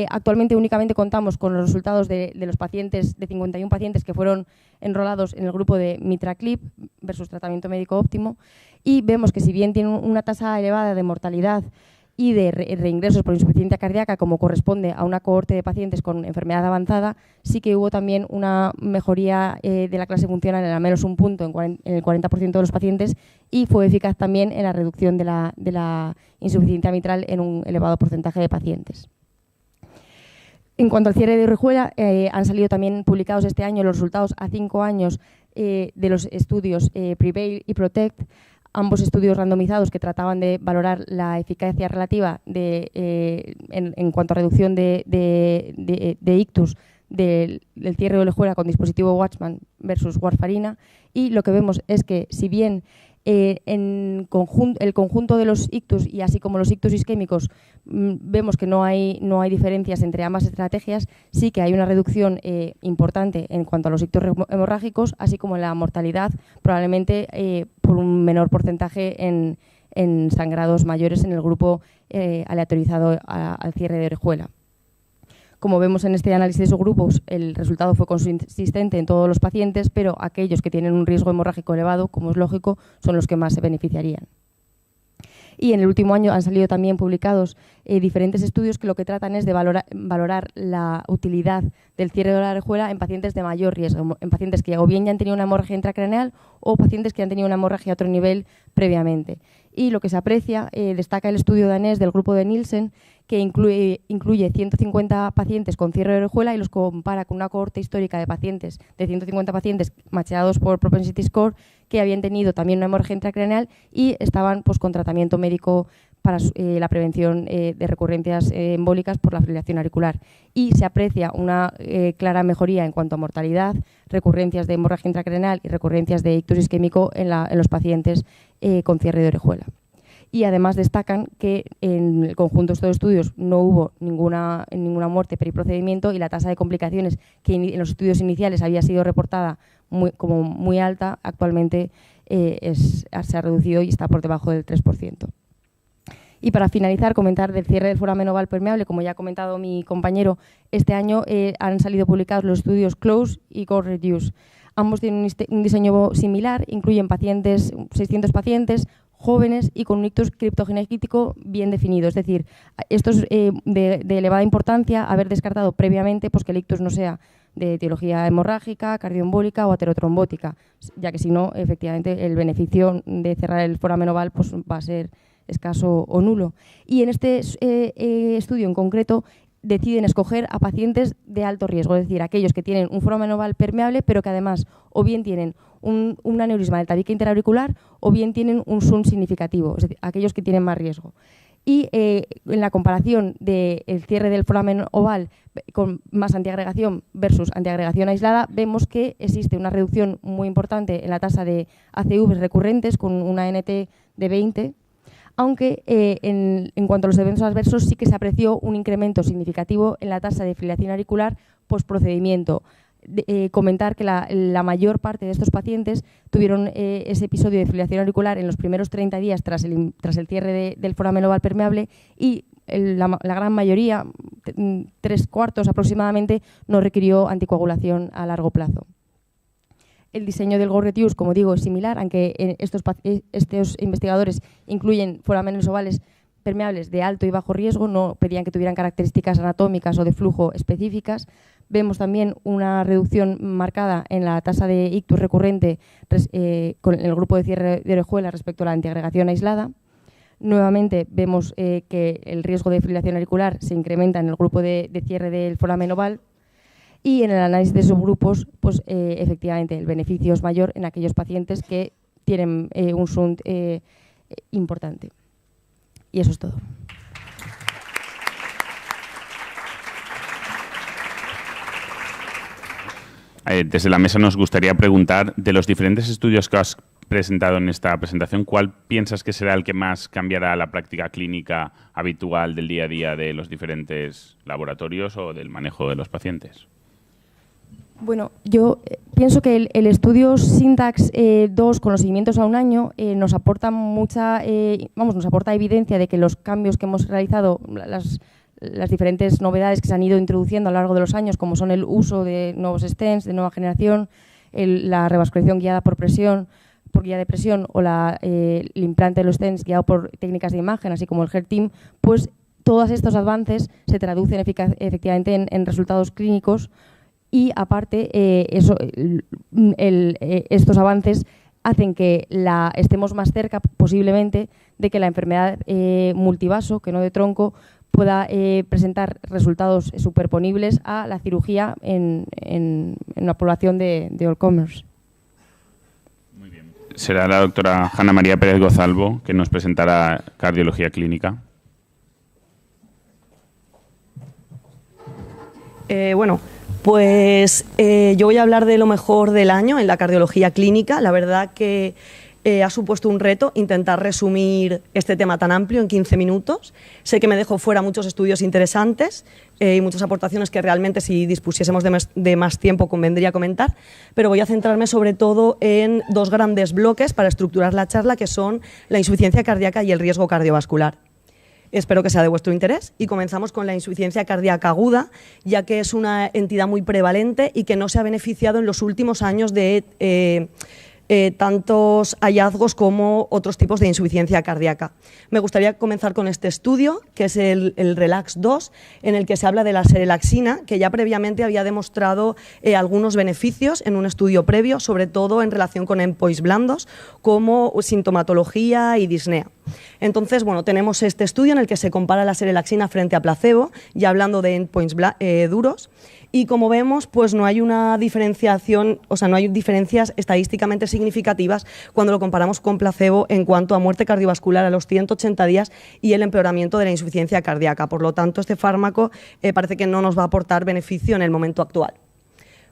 Actualmente únicamente contamos con los resultados de los pacientes, de 51 pacientes que fueron enrolados en el grupo de MitraClip versus tratamiento médico óptimo, y vemos que, si bien tienen una tasa elevada de mortalidad y de reingresos por insuficiencia cardíaca, como corresponde a una cohorte de pacientes con enfermedad avanzada, sí que hubo también una mejoría de la clase funcional en al menos un punto en el 40% de los pacientes, y fue eficaz también en la reducción de la insuficiencia mitral en un elevado porcentaje de pacientes. En cuanto al cierre de Orejuela, han salido también publicados este año los resultados a 5 años de los estudios Prevail y Protect, ambos estudios randomizados que trataban de valorar la eficacia relativa en cuanto a reducción de ictus del cierre de Orejuela con dispositivo Watchman versus warfarina, y lo que vemos es que, si bien el conjunto de los ictus y así como los ictus isquémicos vemos que no hay diferencias entre ambas estrategias, sí que hay una reducción importante en cuanto a los ictus hemorrágicos, así como en la mortalidad, probablemente por un menor porcentaje en sangrados mayores en el grupo aleatorizado al cierre de Orejuela. Como vemos en este análisis de subgrupos, el resultado fue consistente en todos los pacientes, pero aquellos que tienen un riesgo hemorrágico elevado, como es lógico, son los que más se beneficiarían. Y en el último año han salido también publicados diferentes estudios que lo que tratan es de valorar la utilidad del cierre de la orejuela en pacientes de mayor riesgo, en pacientes que o bien ya han tenido una hemorragia intracraneal o pacientes que han tenido una hemorragia a otro nivel previamente. Y lo que se aprecia, destaca el estudio danés del grupo de Nielsen, que incluye 150 pacientes con cierre de orejuela y los compara con una cohorte histórica de pacientes, de 150 pacientes macheados por Propensity Score, que habían tenido también una hemorragia intracraneal y estaban pues, con tratamiento médico para la prevención de recurrencias embólicas por la fibrilación auricular. Y se aprecia una clara mejoría en cuanto a mortalidad, recurrencias de hemorragia intracraneal y recurrencias de ictus isquémico en los pacientes con cierre de orejuela. Y además destacan que en el conjunto de estos estudios no hubo ninguna muerte periprocedimiento y la tasa de complicaciones que en los estudios iniciales había sido reportada como muy alta, actualmente se ha reducido y está por debajo del 3%. Y para finalizar, comentar del cierre del foramen oval permeable. Como ya ha comentado mi compañero, este año han salido publicados los estudios CLOSE y CORE-REDUCE. Ambos tienen un diseño similar, incluyen 600 pacientes, jóvenes y con un ictus criptogenético bien definido. Es decir, esto es de elevada importancia haber descartado previamente pues, que el ictus no sea de etiología hemorrágica, cardioembólica o aterotrombótica, ya que si no, efectivamente, el beneficio de cerrar el foramen oval pues, va a ser escaso o nulo. Y en este estudio en concreto deciden escoger a pacientes de alto riesgo, es decir, aquellos que tienen un foramen oval permeable, pero que además o bien tienen un aneurisma del tabique interauricular o bien tienen un SUN significativo, es decir, aquellos que tienen más riesgo. Y en la comparación del cierre del foramen oval con más antiagregación versus antiagregación aislada, vemos que existe una reducción muy importante en la tasa de ACVs recurrentes con una NT de 20, aunque en cuanto a los eventos adversos sí que se apreció un incremento significativo en la tasa de fibrilación auricular postprocedimiento. Comentar que la mayor parte de estos pacientes tuvieron ese episodio de fibrilación auricular en los primeros 30 días tras el cierre del foramen oval permeable y la gran mayoría, 3/4 aproximadamente, no requirió anticoagulación a largo plazo. El diseño del GO-REDUCE, como digo, es similar, aunque estos investigadores incluyen foramenos ovales permeables de alto y bajo riesgo, no pedían que tuvieran características anatómicas o de flujo específicas. Vemos también una reducción marcada en la tasa de ictus recurrente con el grupo de cierre de orejuela respecto a la antiagregación aislada. Nuevamente vemos que el riesgo de fibrilación auricular se incrementa en el grupo de cierre del foramen oval. Y en el análisis de subgrupos, pues efectivamente el beneficio es mayor en aquellos pacientes que tienen un SUNT importante. Y eso es todo. Desde la mesa nos gustaría preguntar, de los diferentes estudios que has presentado en esta presentación, ¿cuál piensas que será el que más cambiará la práctica clínica habitual del día a día de los diferentes laboratorios o del manejo de los pacientes? Bueno, yo pienso que el estudio Syntax 2 con los seguimientos a un año nos aporta nos aporta evidencia de que los cambios que hemos realizado, las diferentes novedades que se han ido introduciendo a lo largo de los años, como son el uso de nuevos stents de nueva generación, la revascularización guiada por guía de presión o el implante de los stents guiado por técnicas de imagen, así como el HERT-TEAM, pues todos estos avances se traducen efectivamente en resultados clínicos. Y aparte, estos avances hacen que estemos más cerca, posiblemente, de que la enfermedad multivaso, que no de tronco, pueda presentar resultados superponibles a la cirugía en la población de all comers. Muy bien. Será la doctora Hanna María Pérez Gozalvo que nos presentará cardiología clínica. Pues yo voy a hablar de lo mejor del año en la cardiología clínica. La verdad que ha supuesto un reto intentar resumir este tema tan amplio en 15 minutos. Sé que me dejo fuera muchos estudios interesantes y muchas aportaciones que realmente si dispusiésemos de más tiempo convendría comentar, pero voy a centrarme sobre todo en dos grandes bloques para estructurar la charla, que son la insuficiencia cardíaca y el riesgo cardiovascular. Espero que sea de vuestro interés y comenzamos con la insuficiencia cardíaca aguda, ya que es una entidad muy prevalente y que no se ha beneficiado en los últimos años de tantos hallazgos como otros tipos de insuficiencia cardíaca. Me gustaría comenzar con este estudio, que es el RELAX-2, en el que se habla de la serelaxina, que ya previamente había demostrado algunos beneficios en un estudio previo, sobre todo en relación con endpoints blandos, como sintomatología y disnea. Entonces, bueno, tenemos este estudio en el que se compara la serelaxina frente a placebo, ya hablando de endpoints duros. Y como vemos, pues no hay una diferenciación, o sea, no hay diferencias estadísticamente significativas cuando lo comparamos con placebo en cuanto a muerte cardiovascular a los 180 días y el empeoramiento de la insuficiencia cardíaca. Por lo tanto, este fármaco parece que no nos va a aportar beneficio en el momento actual.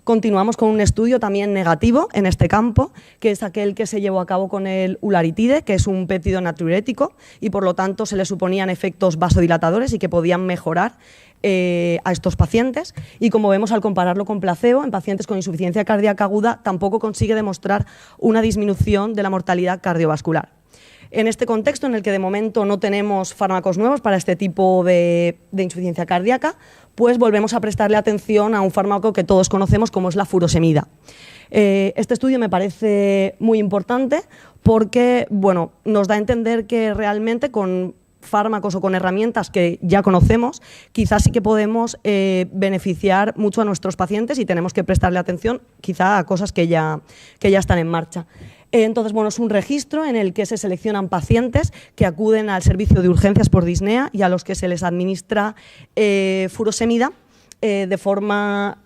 Continuamos con un estudio también negativo en este campo, que es aquel que se llevó a cabo con el ularitide, que es un péptido natriurético y por lo tanto se le suponían efectos vasodilatadores y que podían mejorar a estos pacientes. Y como vemos al compararlo con placebo, en pacientes con insuficiencia cardíaca aguda tampoco consigue demostrar una disminución de la mortalidad cardiovascular. En este contexto, en el que de momento no tenemos fármacos nuevos para este tipo de insuficiencia cardíaca, pues volvemos a prestarle atención a un fármaco que todos conocemos como es la furosemida. Este estudio me parece muy importante porque, bueno, nos da a entender que realmente con fármacos o con herramientas que ya conocemos, quizás sí que podemos beneficiar mucho a nuestros pacientes y tenemos que prestarle atención quizá a cosas que ya están en marcha. Entonces, bueno, es un registro en el que se seleccionan pacientes que acuden al servicio de urgencias por disnea y a los que se les administra furosemida de forma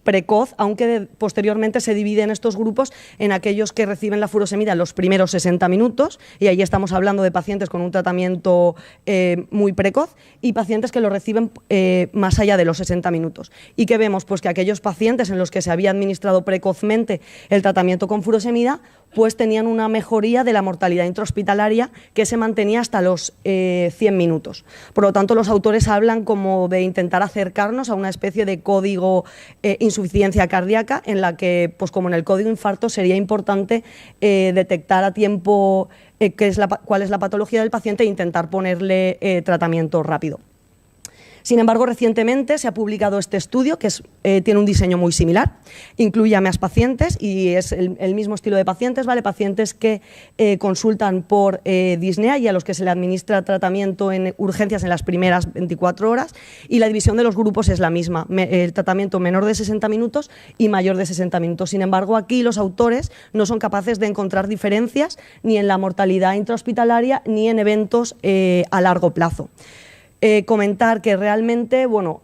precoz, aunque posteriormente se dividen estos grupos en aquellos que reciben la furosemida en los primeros 60 minutos, y ahí estamos hablando de pacientes con un tratamiento muy precoz, y pacientes que lo reciben más allá de los 60 minutos. ¿Y qué vemos? Pues que aquellos pacientes en los que se había administrado precozmente el tratamiento con furosemida, pues tenían una mejoría de la mortalidad intrahospitalaria que se mantenía hasta los 100 minutos. Por lo tanto, los autores hablan como de intentar acercarnos a una especie de código insuficiencia cardíaca en la que, pues como en el código infarto, sería importante detectar a tiempo cuál es la patología del paciente e intentar ponerle tratamiento rápido. Sin embargo, recientemente se ha publicado este estudio que tiene un diseño muy similar, incluye a más pacientes y es el mismo estilo de pacientes, ¿vale? Pacientes que consultan por disnea y a los que se le administra tratamiento en urgencias en las primeras 24 horas, y la división de los grupos es la misma, el tratamiento menor de 60 minutos y mayor de 60 minutos. Sin embargo, aquí los autores no son capaces de encontrar diferencias ni en la mortalidad intrahospitalaria ni en eventos a largo plazo. Comentar que realmente, bueno,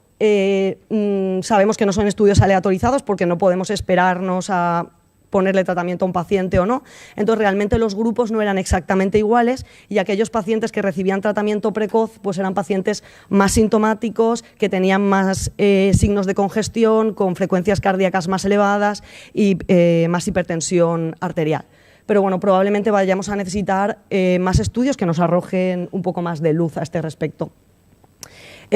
sabemos que no son estudios aleatorizados porque no podemos esperarnos a ponerle tratamiento a un paciente o no. Entonces, realmente los grupos no eran exactamente iguales y aquellos pacientes que recibían tratamiento precoz pues eran pacientes más sintomáticos, que tenían más signos de congestión, con frecuencias cardíacas más elevadas y más hipertensión arterial. Pero bueno, probablemente vayamos a necesitar más estudios que nos arrojen un poco más de luz a este respecto.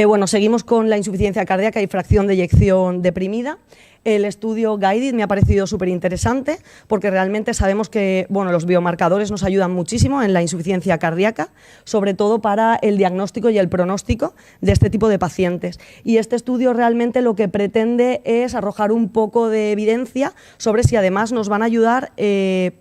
Bueno, seguimos con la insuficiencia cardíaca y fracción de eyección deprimida. El estudio GUIDED me ha parecido súper interesante porque realmente sabemos que, bueno, los biomarcadores nos ayudan muchísimo en la insuficiencia cardíaca, sobre todo para el diagnóstico y el pronóstico de este tipo de pacientes. Y este estudio realmente lo que pretende es arrojar un poco de evidencia sobre si además nos van a ayudar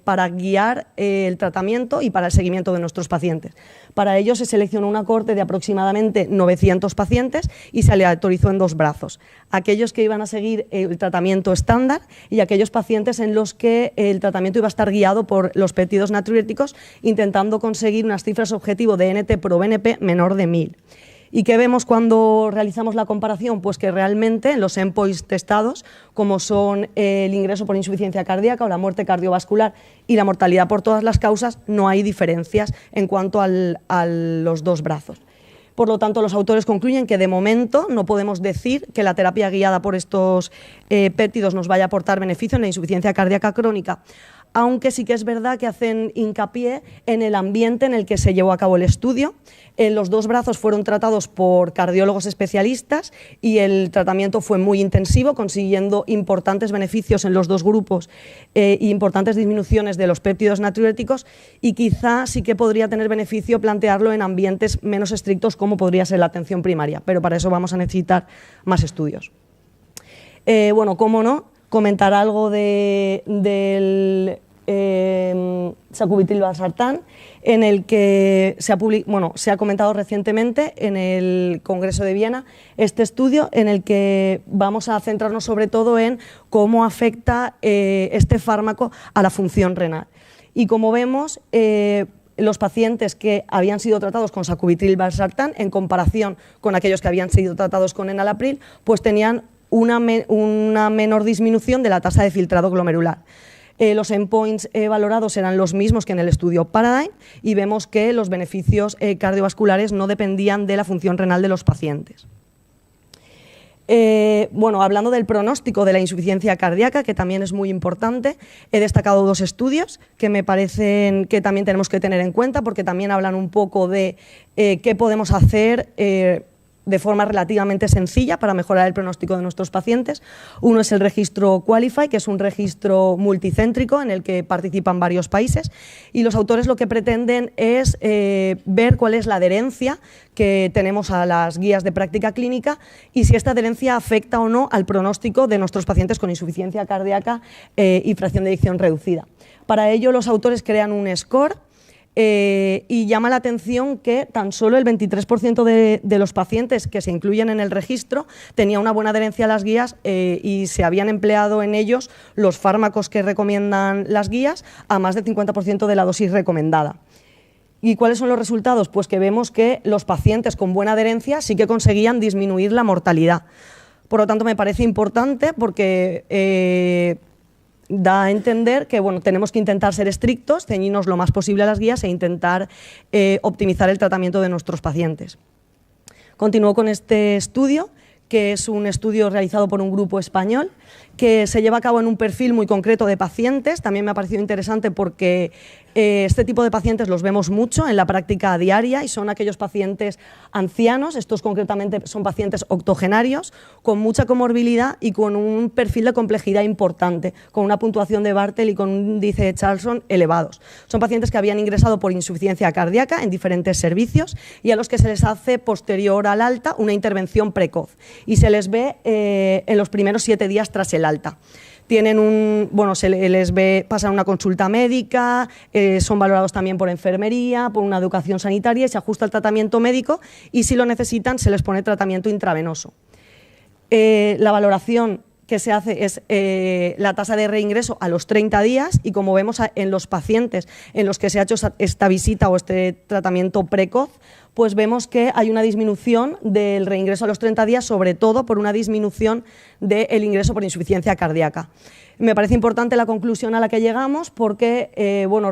para guiar el tratamiento y para el seguimiento de nuestros pacientes. Para ello se seleccionó una cohorte de aproximadamente 900 pacientes y se aleatorizó en 2 brazos. Aquellos que iban a seguir el tratamiento estándar y aquellos pacientes en los que el tratamiento iba a estar guiado por los péptidos natriuréticos, intentando conseguir unas cifras objetivo de NT pro BNP menor de 1000. ¿Y qué vemos cuando realizamos la comparación? Pues que realmente en los endpoints testados, como son el ingreso por insuficiencia cardíaca o la muerte cardiovascular y la mortalidad por todas las causas, no hay diferencias en cuanto a los 2 brazos. Por lo tanto, los autores concluyen que de momento no podemos decir que la terapia guiada por estos péptidos nos vaya a aportar beneficio en la insuficiencia cardíaca crónica, aunque sí que es verdad que hacen hincapié en el ambiente en el que se llevó a cabo el estudio. Los 2 brazos fueron tratados por cardiólogos especialistas y el tratamiento fue muy intensivo, consiguiendo importantes beneficios en los 2 grupos e importantes disminuciones de los péptidos natriuréticos, y quizá sí que podría tener beneficio plantearlo en ambientes menos estrictos como podría ser la atención primaria, pero para eso vamos a necesitar más estudios. Bueno, cómo no, comentar algo del sacubitril/valsartán, en el que se ha comentado recientemente en el Congreso de Viena este estudio, en el que vamos a centrarnos sobre todo en cómo afecta este fármaco a la función renal. Y como vemos, los pacientes que habían sido tratados con sacubitril/valsartán, en comparación con aquellos que habían sido tratados con enalapril, pues tenían una menor disminución de la tasa de filtrado glomerular. Los endpoints valorados eran los mismos que en el estudio Paradigm, y vemos que los beneficios cardiovasculares no dependían de la función renal de los pacientes. Bueno, hablando del pronóstico de la insuficiencia cardíaca, que también es muy importante, he destacado 2 estudios que me parecen que también tenemos que tener en cuenta, porque también hablan un poco de qué podemos hacer de forma relativamente sencilla para mejorar el pronóstico de nuestros pacientes. Uno es el registro Qualify, que es un registro multicéntrico en el que participan varios países, y los autores lo que pretenden es ver cuál es la adherencia que tenemos a las guías de práctica clínica y si esta adherencia afecta o no al pronóstico de nuestros pacientes con insuficiencia cardíaca y fracción de eyección reducida. Para ello, los autores crean un score. Y llama la atención que tan solo el 23% de los pacientes que se incluyen en el registro tenía una buena adherencia a las guías y se habían empleado en ellos los fármacos que recomiendan las guías a más del 50% de la dosis recomendada. ¿Y cuáles son los resultados? Pues que vemos que los pacientes con buena adherencia sí que conseguían disminuir la mortalidad. Por lo tanto, me parece importante porque da a entender que tenemos que intentar ser estrictos, ceñirnos lo más posible a las guías e intentar optimizar el tratamiento de nuestros pacientes. Continúo con este estudio, que es un estudio realizado por un grupo español, que se lleva a cabo en un perfil muy concreto de pacientes. También me ha parecido interesante porque este tipo de pacientes los vemos mucho en la práctica diaria y son aquellos pacientes ancianos, estos concretamente son pacientes octogenarios, con mucha comorbilidad y con un perfil de complejidad importante, con una puntuación de Bartel y con un índice de Charlson elevados. Son pacientes que habían ingresado por insuficiencia cardíaca en diferentes servicios y a los que se les hace posterior al alta una intervención precoz y se les ve en los primeros 7 días tras el alta. Tienen se les ve, pasan una consulta médica, son valorados también por enfermería, por una educación sanitaria y se ajusta el tratamiento médico y si lo necesitan se les pone tratamiento intravenoso. La valoración que se hace es la tasa de reingreso a los 30 días y como vemos en los pacientes en los que se ha hecho esta visita o este tratamiento precoz, pues vemos que hay una disminución del reingreso a los 30 días, sobre todo por una disminución del ingreso por insuficiencia cardíaca. Me parece importante la conclusión a la que llegamos porque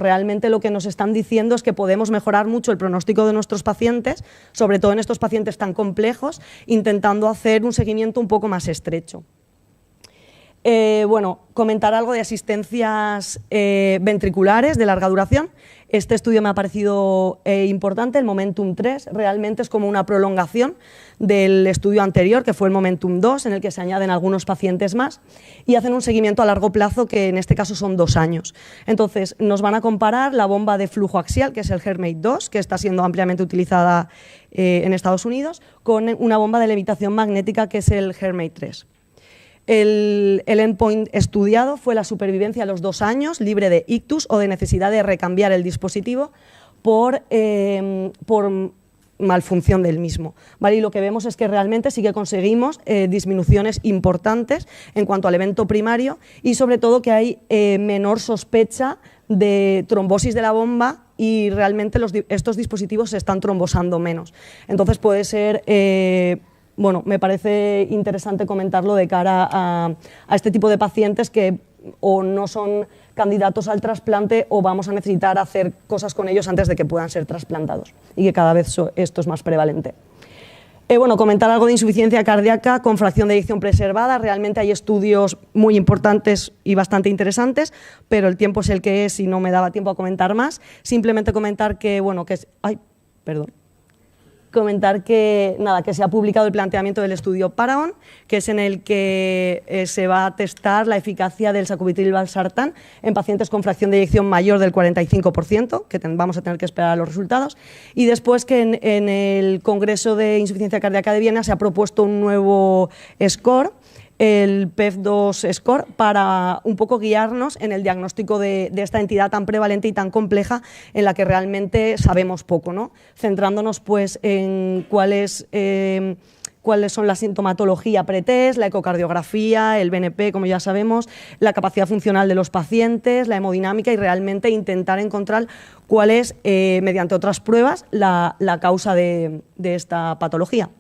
realmente lo que nos están diciendo es que podemos mejorar mucho el pronóstico de nuestros pacientes, sobre todo en estos pacientes tan complejos, intentando hacer un seguimiento un poco más estrecho. Comentar algo de asistencias ventriculares de larga duración. Este estudio me ha parecido importante, el Momentum 3, realmente es como una prolongación del estudio anterior, que fue el Momentum 2, en el que se añaden algunos pacientes más y hacen un seguimiento a largo plazo, que en este caso son 2 años. Entonces, nos van a comparar la bomba de flujo axial, que es el HeartMate 2, que está siendo ampliamente utilizada en Estados Unidos, con una bomba de levitación magnética, que es el HeartMate 3. El endpoint estudiado fue la supervivencia a los 2 años, libre de ictus o de necesidad de recambiar el dispositivo por malfunción del mismo. ¿Vale? Y lo que vemos es que realmente sí que conseguimos disminuciones importantes en cuanto al evento primario y sobre todo que hay menor sospecha de trombosis de la bomba y realmente estos dispositivos se están trombosando menos. Entonces puede ser... me parece interesante comentarlo de cara a este tipo de pacientes que o no son candidatos al trasplante o vamos a necesitar hacer cosas con ellos antes de que puedan ser trasplantados y que cada vez esto es más prevalente. Bueno, comentar algo de insuficiencia cardíaca con fracción de eyección preservada. Realmente hay estudios muy importantes y bastante interesantes, pero el tiempo es el que es y no me daba tiempo a comentar más. Simplemente comentar que, bueno, que es... Ay, perdón. Comentar que, nada, que se ha publicado el planteamiento del estudio Paragon, que es en el que se va a testar la eficacia del sacubitril/valsartán en pacientes con fracción de eyección mayor del 45%, que vamos a tener que esperar a los resultados, y después que en el Congreso de Insuficiencia Cardíaca de Viena se ha propuesto un nuevo score, el PEF2 score, para un poco guiarnos en el diagnóstico de esta entidad tan prevalente y tan compleja en la que realmente sabemos poco, ¿no? Centrándonos pues en cuáles son la sintomatología pretest, la ecocardiografía, el BNP, como ya sabemos, la capacidad funcional de los pacientes, la hemodinámica y realmente intentar encontrar cuál es, mediante otras pruebas, la causa de esta patología.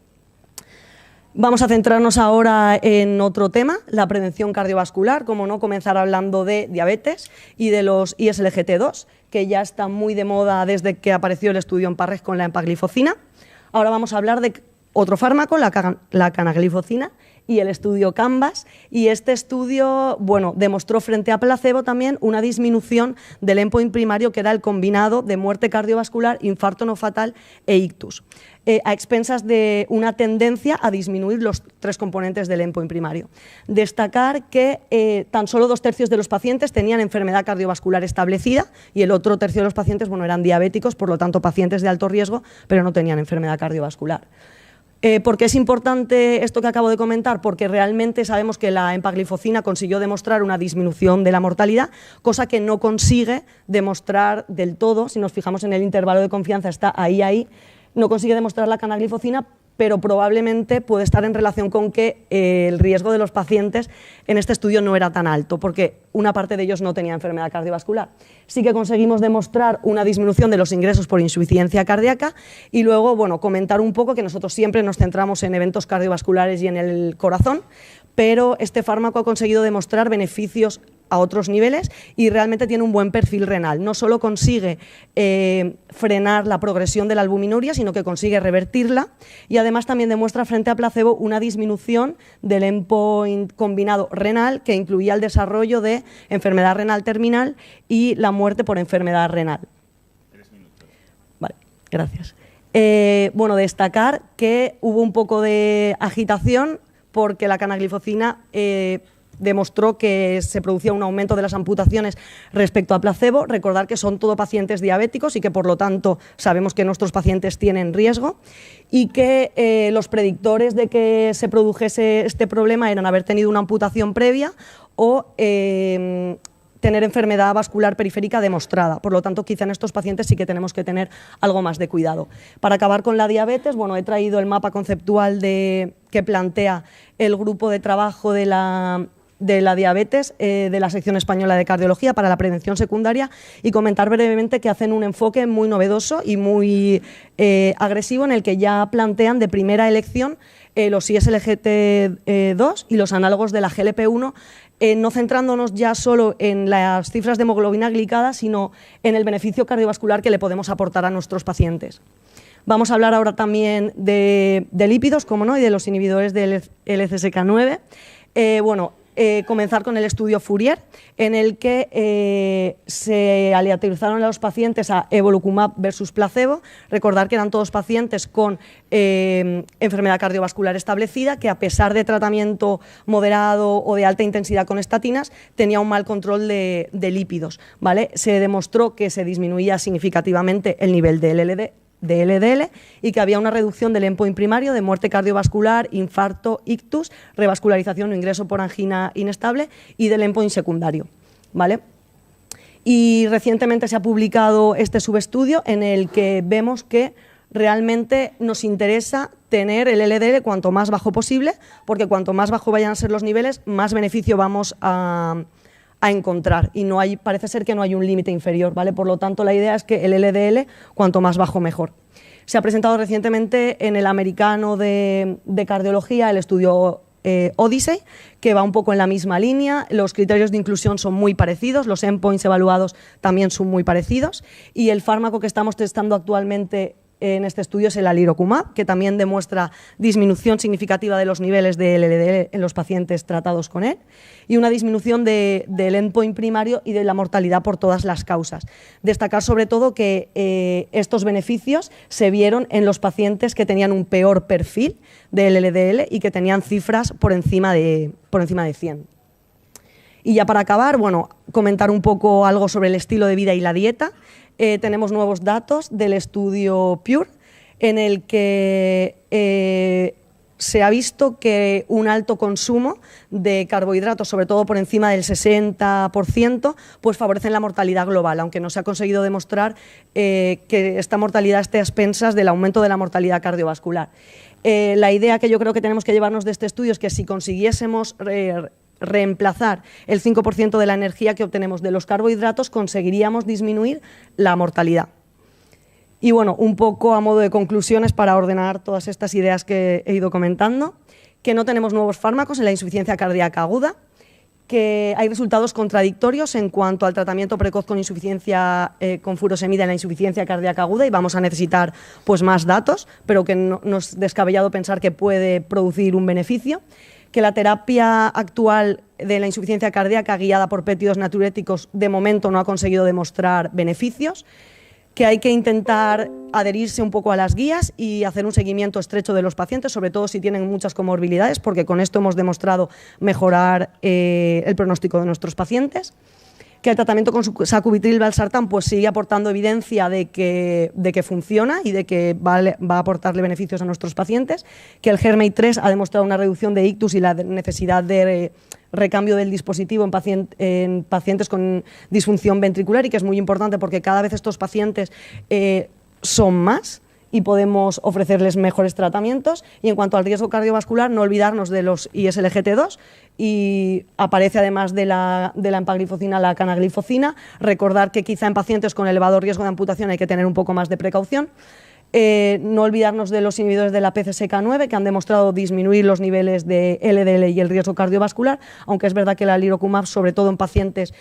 Vamos a centrarnos ahora en otro tema, la prevención cardiovascular, como no, comenzar hablando de diabetes y de los ISLGT2, que ya está muy de moda desde que apareció el estudio en Parres con la empagliflozina. Ahora vamos a hablar de otro fármaco, la canagliflozina, y el estudio CANVAS, y este estudio, bueno, demostró frente a placebo también una disminución del endpoint primario, que era el combinado de muerte cardiovascular, infarto no fatal e ictus, a expensas de una tendencia a disminuir los tres componentes del endpoint primario. Destacar que tan solo 2/3 de los pacientes tenían enfermedad cardiovascular establecida y el otro tercio de los pacientes, bueno, eran diabéticos, por lo tanto pacientes de alto riesgo, pero no tenían enfermedad cardiovascular. ¿Por qué es importante esto que acabo de comentar? Porque realmente sabemos que la empagliflozina consiguió demostrar una disminución de la mortalidad, cosa que no consigue demostrar del todo. Si nos fijamos en el intervalo de confianza, está ahí, no consigue demostrar la canagliflozina, pero probablemente puede estar en relación con que el riesgo de los pacientes en este estudio no era tan alto, porque una parte de ellos no tenía enfermedad cardiovascular. Sí que conseguimos demostrar una disminución de los ingresos por insuficiencia cardíaca y luego, bueno, comentar un poco que nosotros siempre nos centramos en eventos cardiovasculares y en el corazón, pero este fármaco ha conseguido demostrar beneficios a otros niveles y realmente tiene un buen perfil renal. No solo consigue frenar la progresión de la albuminuria, sino que consigue revertirla y además también demuestra frente a placebo una disminución del endpoint combinado renal, que incluía el desarrollo de enfermedad renal terminal y la muerte por enfermedad renal. 3 minutos. Vale, gracias. Bueno, destacar que hubo un poco de agitación porque la canagliflozina demostró que se producía un aumento de las amputaciones respecto a placebo. Recordar que son todos pacientes diabéticos y que por lo tanto sabemos que nuestros pacientes tienen riesgo y que los predictores de que se produjese este problema eran haber tenido una amputación previa o tener enfermedad vascular periférica demostrada. Por lo tanto, quizá en estos pacientes sí que tenemos que tener algo más de cuidado. Para acabar con la diabetes, bueno, he traído el mapa conceptual que plantea el grupo de trabajo de la diabetes de la sección española de cardiología para la prevención secundaria y comentar brevemente que hacen un enfoque muy novedoso y muy agresivo en el que ya plantean de primera elección los ISLGT2 y los análogos de la GLP-1, no centrándonos ya solo en las cifras de hemoglobina glicada, sino en el beneficio cardiovascular que le podemos aportar a nuestros pacientes. Vamos a hablar ahora también de lípidos, como no, y de los inhibidores del LCSK9. Comenzar con el estudio Fourier, en el que se aleatorizaron a los pacientes a evolocumab versus placebo. Recordar que eran todos pacientes con enfermedad cardiovascular establecida, que a pesar de tratamiento moderado o de alta intensidad con estatinas, tenía un mal control de lípidos, ¿vale? Se demostró que se disminuía significativamente el nivel de LDL y que había una reducción del endpoint primario de muerte cardiovascular, infarto, ictus, revascularización o ingreso por angina inestable y del endpoint secundario, ¿vale? Y recientemente se ha publicado este subestudio en el que vemos que realmente nos interesa tener el LDL cuanto más bajo posible, porque cuanto más bajo vayan a ser los niveles, más beneficio vamos a encontrar y parece ser que no hay un límite inferior, ¿vale? Por lo tanto, la idea es que el LDL cuanto más bajo mejor. Se ha presentado recientemente en el americano de cardiología el estudio Odyssey, que va un poco en la misma línea. Los criterios de inclusión son muy parecidos, los endpoints evaluados también son muy parecidos y el fármaco que estamos testando actualmente en este estudio es el alirocumab, que también demuestra disminución significativa de los niveles de LDL en los pacientes tratados con él y una disminución del endpoint primario y de la mortalidad por todas las causas. Destacar sobre todo que estos beneficios se vieron en los pacientes que tenían un peor perfil de LDL y que tenían cifras por encima de 100. Y ya para acabar, bueno, comentar un poco algo sobre el estilo de vida y la dieta. Tenemos nuevos datos del estudio PURE, en el que se ha visto que un alto consumo de carbohidratos, sobre todo por encima del 60%, pues favorecen la mortalidad global, aunque no se ha conseguido demostrar que esta mortalidad esté a expensas del aumento de la mortalidad cardiovascular. La idea que yo creo que tenemos que llevarnos de este estudio es que si consiguiésemos reemplazar el 5% de la energía que obtenemos de los carbohidratos, conseguiríamos disminuir la mortalidad. Y bueno, un poco a modo de conclusiones para ordenar todas estas ideas que he ido comentando, que no tenemos nuevos fármacos en la insuficiencia cardíaca aguda, que hay resultados contradictorios en cuanto al tratamiento precoz con insuficiencia con furosemida en la insuficiencia cardíaca aguda y vamos a necesitar pues más datos, pero que no es descabellado pensar que puede producir un beneficio, que la terapia actual de la insuficiencia cardíaca guiada por péptidos natriuréticos de momento no ha conseguido demostrar beneficios, que hay que intentar adherirse un poco a las guías y hacer un seguimiento estrecho de los pacientes, sobre todo si tienen muchas comorbilidades, porque con esto hemos demostrado mejorar el pronóstico de nuestros pacientes, que el tratamiento con sacubitril/valsartán pues sigue aportando evidencia de que funciona y de que va a aportarle beneficios a nuestros pacientes, que el HERMEI-3 ha demostrado una reducción de ictus y la necesidad de recambio del dispositivo en pacientes con disfunción ventricular y que es muy importante porque cada vez estos pacientes son más y podemos ofrecerles mejores tratamientos. Y en cuanto al riesgo cardiovascular, no olvidarnos de los ISLGT2 y aparece además de la empaglifocina la canaglifocina. Recordar que quizá en pacientes con elevado riesgo de amputación hay que tener un poco más de precaución. No olvidarnos de los inhibidores de la PCSK9 que han demostrado disminuir los niveles de LDL y el riesgo cardiovascular, aunque es verdad que el alirocumab, sobre todo en pacientes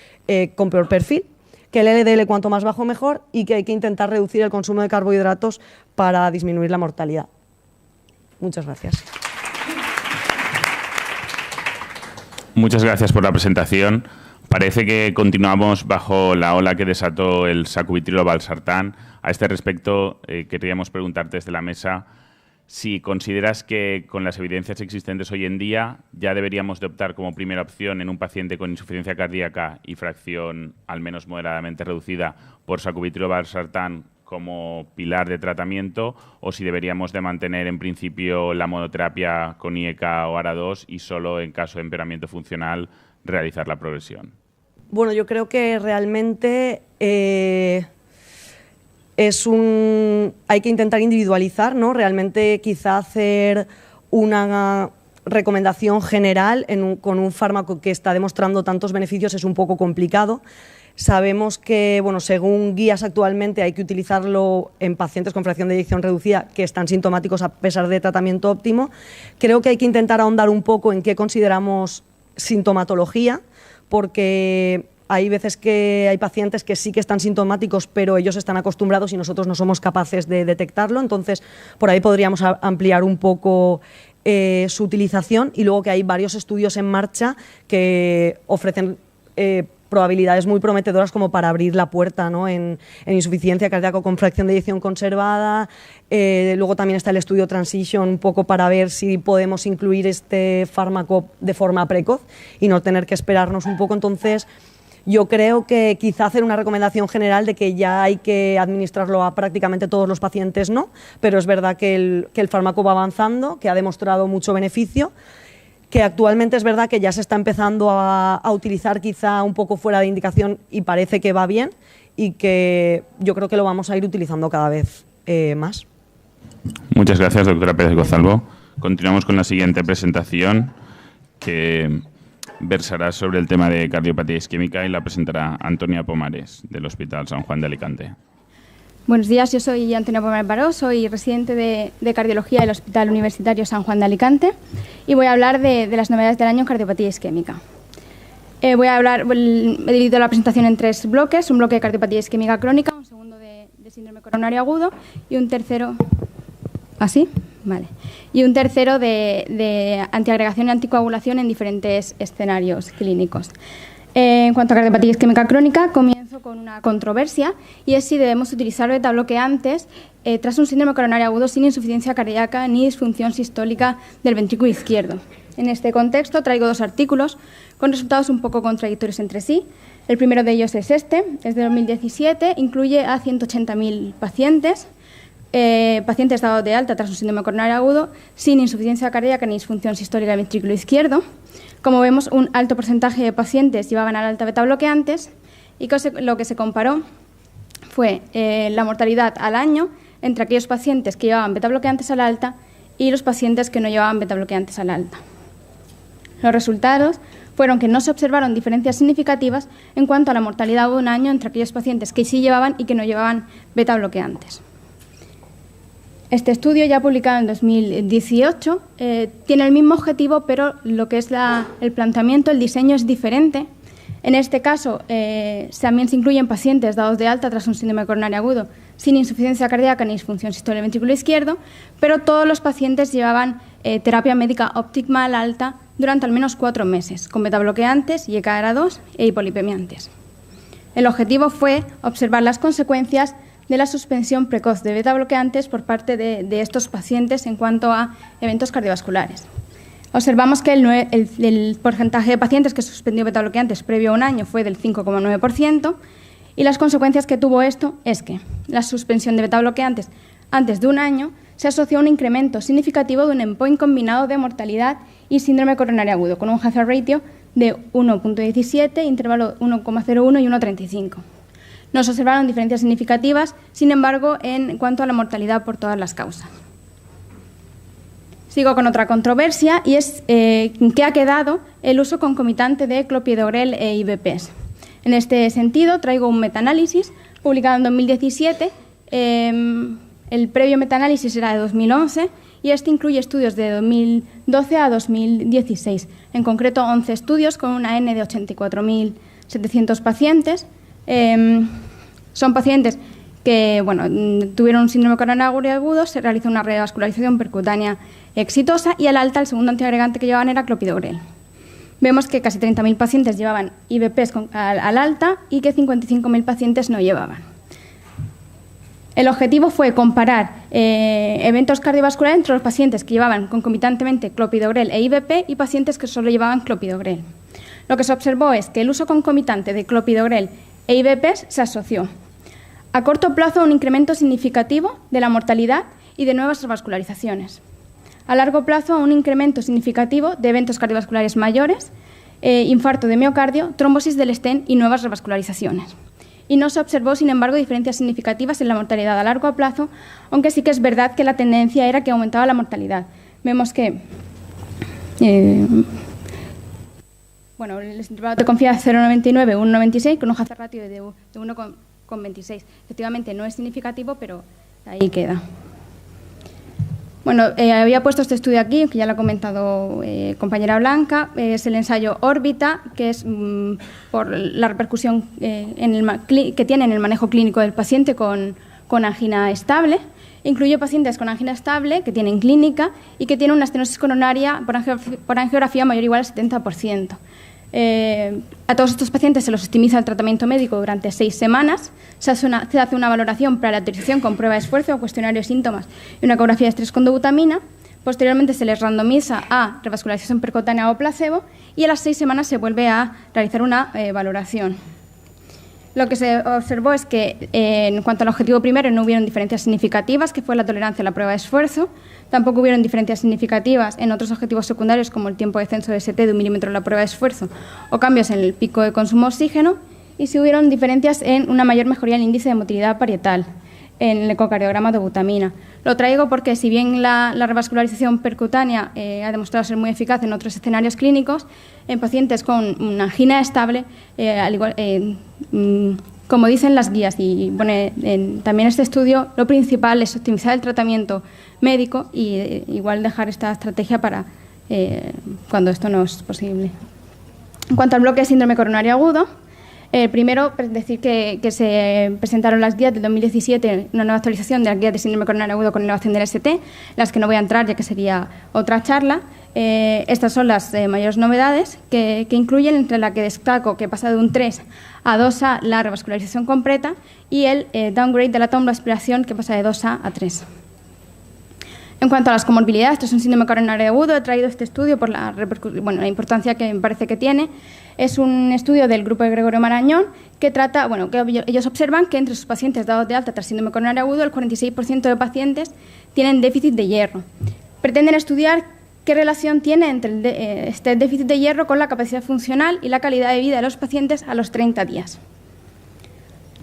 con peor perfil, que el LDL cuanto más bajo mejor y que hay que intentar reducir el consumo de carbohidratos para disminuir la mortalidad. Muchas gracias. Muchas gracias por la presentación. Parece que continuamos bajo la ola que desató el sacubitril/valsartán. A este respecto, queríamos preguntarte desde la mesa si consideras que con las evidencias existentes hoy en día ya deberíamos de optar como primera opción en un paciente con insuficiencia cardíaca y fracción al menos moderadamente reducida por sacubitril/valsartán como pilar de tratamiento, o si deberíamos de mantener en principio la monoterapia con IECA o ARA2 y solo en caso de empeoramiento funcional realizar la progresión. Bueno, yo creo que realmente hay que intentar individualizar, ¿no? Realmente quizá hacer una recomendación general con un fármaco que está demostrando tantos beneficios es un poco complicado. Sabemos que, bueno, según guías actualmente hay que utilizarlo en pacientes con fracción de eyección reducida que están sintomáticos a pesar de tratamiento óptimo. Creo que hay que intentar ahondar un poco en qué consideramos sintomatología, porque hay veces que hay pacientes que sí que están sintomáticos, pero ellos están acostumbrados y nosotros no somos capaces de detectarlo. Entonces, por ahí podríamos ampliar un poco su utilización y luego que hay varios estudios en marcha que ofrecen probabilidades muy prometedoras como para abrir la puerta, ¿no? en insuficiencia cardíaca con fracción de eyección conservada. Luego también está el estudio Transition, un poco para ver si podemos incluir este fármaco de forma precoz y no tener que esperarnos un poco. Entonces, yo creo que quizá hacer una recomendación general de que ya hay que administrarlo a prácticamente todos los pacientes no, pero es verdad que el fármaco va avanzando, que ha demostrado mucho beneficio, que actualmente es verdad que ya se está empezando a utilizar quizá un poco fuera de indicación y parece que va bien y que yo creo que lo vamos a ir utilizando cada vez más. Muchas gracias, doctora Pérez Gozalvo. Continuamos con la siguiente presentación que versará sobre el tema de cardiopatía isquémica y la presentará Antonia Pomares del Hospital San Juan de Alicante. Buenos días, yo soy Antonia Pomares Baró, soy residente de cardiología del Hospital Universitario San Juan de Alicante y voy a hablar de las novedades del año en cardiopatía isquémica. He dividido la presentación en 3 bloques, un bloque de cardiopatía isquémica crónica, un segundo de síndrome coronario agudo y un tercero... ¿Así? Vale. Y un tercero de antiagregación y anticoagulación en diferentes escenarios clínicos. En cuanto a cardiopatía isquémica crónica, comienzo con una controversia y es si debemos utilizar beta-bloqueantes tras un síndrome coronario agudo sin insuficiencia cardíaca ni disfunción sistólica del ventrículo izquierdo. En este contexto traigo 2 artículos con resultados un poco contradictorios entre sí. El primero de ellos es este, es de 2017, incluye a 180.000 pacientes, pacientes dados de alta tras un síndrome coronario agudo sin insuficiencia cardíaca ni disfunción sistólica del ventrículo izquierdo. Como vemos, un alto porcentaje de pacientes llevaban al alta beta-bloqueantes y lo que se comparó fue la mortalidad al año entre aquellos pacientes que llevaban beta-bloqueantes al alta y los pacientes que no llevaban beta-bloqueantes al alta. Los resultados fueron que no se observaron diferencias significativas en cuanto a la mortalidad de un año entre aquellos pacientes que sí llevaban y que no llevaban beta-bloqueantes. Este estudio, ya publicado en 2018, tiene el mismo objetivo, pero lo que es el planteamiento, el diseño es diferente. En este caso, también se incluyen pacientes dados de alta tras un síndrome coronario agudo sin insuficiencia cardíaca ni disfunción sistólica del ventrículo izquierdo, pero todos los pacientes llevaban terapia médica óptima al alta durante al menos 4 meses, con betabloqueantes, YKR2 e hipolipemiantes. El objetivo fue observar las consecuencias de la suspensión precoz de betabloqueantes por parte de estos pacientes en cuanto a eventos cardiovasculares. Observamos que el porcentaje de pacientes que suspendió betabloqueantes previo a un año fue del 5,9% y las consecuencias que tuvo esto es que la suspensión de betabloqueantes antes de un año se asoció a un incremento significativo de un endpoint combinado de mortalidad y síndrome coronario agudo, con un hazard ratio de 1,17, intervalo 1,01 y 1,35. No se observaron diferencias significativas, sin embargo, en cuanto a la mortalidad por todas las causas. Sigo con otra controversia y es que ha quedado el uso concomitante de clopidogrel e IVPs. En este sentido, traigo un metaanálisis publicado en 2017. El previo metaanálisis era de 2011 y este incluye estudios de 2012 a 2016. En concreto, 11 estudios con una N de 84.700 pacientes. Son pacientes que tuvieron un síndrome coronario agudo, se realizó una revascularización percutánea exitosa y al alta el segundo antiagregante que llevaban era clopidogrel. Vemos que casi 30.000 pacientes llevaban IVPs al alta y que 55.000 pacientes no llevaban. El objetivo fue comparar eventos cardiovasculares entre los pacientes que llevaban concomitantemente clopidogrel e IVP y pacientes que solo llevaban clopidogrel. Lo que se observó es que el uso concomitante de clopidogrel e IVPs se asoció a corto plazo a un incremento significativo de la mortalidad y de nuevas revascularizaciones. A largo plazo a un incremento significativo de eventos cardiovasculares mayores, infarto de miocardio, trombosis del stent y nuevas revascularizaciones. Y no se observó, sin embargo, diferencias significativas en la mortalidad a largo plazo, aunque sí que es verdad que la tendencia era que aumentaba la mortalidad. Vemos que el intervalo de confianza 0,99, 1,96, con un hazard ratio de 1,26. Efectivamente, no es significativo, pero ahí queda. Había puesto este estudio aquí, que ya lo ha comentado compañera Blanca, es el ensayo órbita, que es por la repercusión que tiene en el manejo clínico del paciente con angina estable. Incluye pacientes con angina estable que tienen clínica y que tienen una estenosis coronaria por angiografía mayor o igual al 70%. A todos estos pacientes se los optimiza el tratamiento médico durante 6 semanas, se hace una valoración para la autorización con prueba de esfuerzo, cuestionario de síntomas y una ecografía de estrés con dobutamina. Posteriormente se les randomiza a revascularización percutánea o placebo y a las 6 semanas se vuelve a realizar una valoración. Lo que se observó es que en cuanto al objetivo primero no hubieron diferencias significativas, que fue la tolerancia a la prueba de esfuerzo. Tampoco hubieron diferencias significativas en otros objetivos secundarios como el tiempo de descenso de ST de 1 milímetro en la prueba de esfuerzo o cambios en el pico de consumo de oxígeno. Y sí hubieron diferencias en una mayor mejoría en el índice de motilidad parietal, en el ecocardiograma de dobutamina. Lo traigo porque si bien la revascularización percutánea ha demostrado ser muy eficaz en otros escenarios clínicos, en pacientes con una angina estable, como dicen las guías y también este estudio, lo principal es optimizar el tratamiento médico y igual dejar esta estrategia para cuando esto no es posible. En cuanto al bloque de síndrome coronario agudo, Primero, decir que se presentaron las guías del 2017, una nueva actualización de las guías de síndrome coronario agudo con elevación del ST, las que no voy a entrar ya que sería otra charla. Estas son las mayores novedades que incluyen, entre la que destaco que pasa de un 3 a 2A la revascularización completa y el downgrade de la tomboaspiración que pasa de 2A a 3. En cuanto a las comorbilidades, esto es un síndrome coronario agudo, he traído este estudio por la importancia que me parece que tiene. Es un estudio del grupo de Gregorio Marañón que trata, que ellos observan que entre sus pacientes dados de alta tras síndrome coronario agudo, el 46% de pacientes tienen déficit de hierro. Pretenden estudiar qué relación tiene entre este déficit de hierro con la capacidad funcional y la calidad de vida de los pacientes a los 30 días.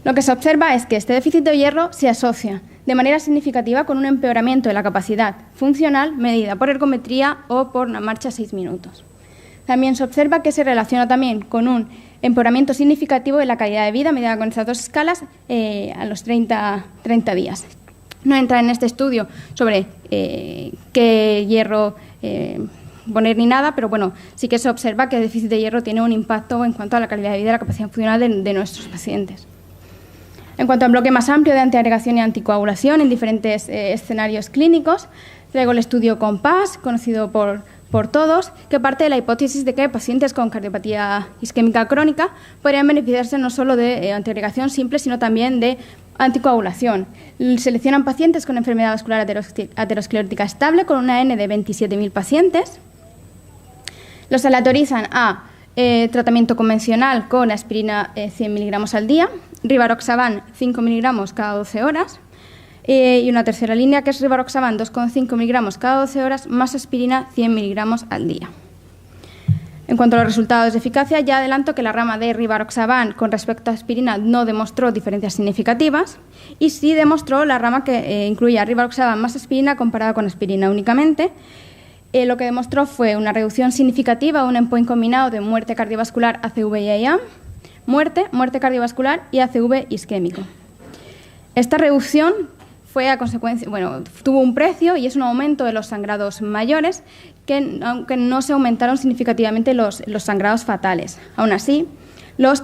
Lo que se observa es que este déficit de hierro se asocia de manera significativa con un empeoramiento de la capacidad funcional medida por ergometría o por una marcha 6 minutos. También se observa que se relaciona también con un empeoramiento significativo de la calidad de vida medida con estas dos escalas a los 30 días. No entra en este estudio sobre qué hierro poner ni nada, pero sí que se observa que el déficit de hierro tiene un impacto en cuanto a la calidad de vida y la capacidad funcional de nuestros pacientes. En cuanto al bloque más amplio de antiagregación y anticoagulación en diferentes escenarios clínicos, traigo el estudio COMPASS, conocido por todos, que parte de la hipótesis de que pacientes con cardiopatía isquémica crónica podrían beneficiarse no solo de antiagregación simple, sino también de anticoagulación. Seleccionan pacientes con enfermedad vascular aterosclerótica estable con una N de 27.000 pacientes. Los aleatorizan a tratamiento convencional con aspirina 100 miligramos al día, Rivaroxaban 5 miligramos cada 12 horas y una tercera línea que es Rivaroxaban 2,5 miligramos cada 12 horas más aspirina 100 miligramos al día. En cuanto a los resultados de eficacia, ya adelanto que la rama de Rivaroxaban con respecto a aspirina no demostró diferencias significativas y sí demostró la rama que incluía Rivaroxaban más aspirina comparada con aspirina únicamente. Lo que demostró fue una reducción significativa, un endpoint combinado de muerte cardiovascular, ACV y IAM, muerte cardiovascular y ACV isquémico. Esta reducción fue a consecuencia, tuvo un precio y es un aumento de los sangrados mayores, aunque no se aumentaron significativamente los sangrados fatales. Aún así, los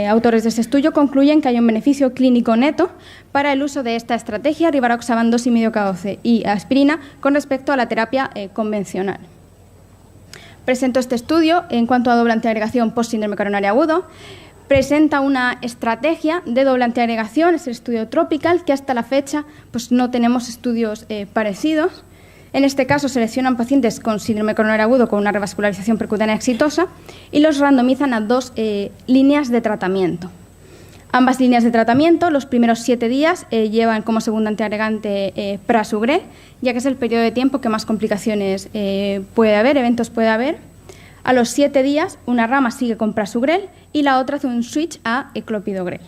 autores de este estudio concluyen que hay un beneficio clínico neto para el uso de esta estrategia, Rivaroxaban 2,5 cada 12 y aspirina, con respecto a la terapia convencional. Presento este estudio en cuanto a doble antiagregación post-síndrome coronario agudo. Presenta una estrategia de doble antiagregación, es el estudio Tropical, que hasta la fecha no tenemos estudios parecidos. En este caso, seleccionan pacientes con síndrome coronario agudo con una revascularización percutánea exitosa y los randomizan a dos líneas de tratamiento. Ambas líneas de tratamiento, los primeros 7 días, llevan como segundo antiagregante prasugrel, ya que es el periodo de tiempo que más complicaciones puede haber, eventos puede haber. A los 7 días, una rama sigue con prasugrel y la otra hace un switch a clopidogrel.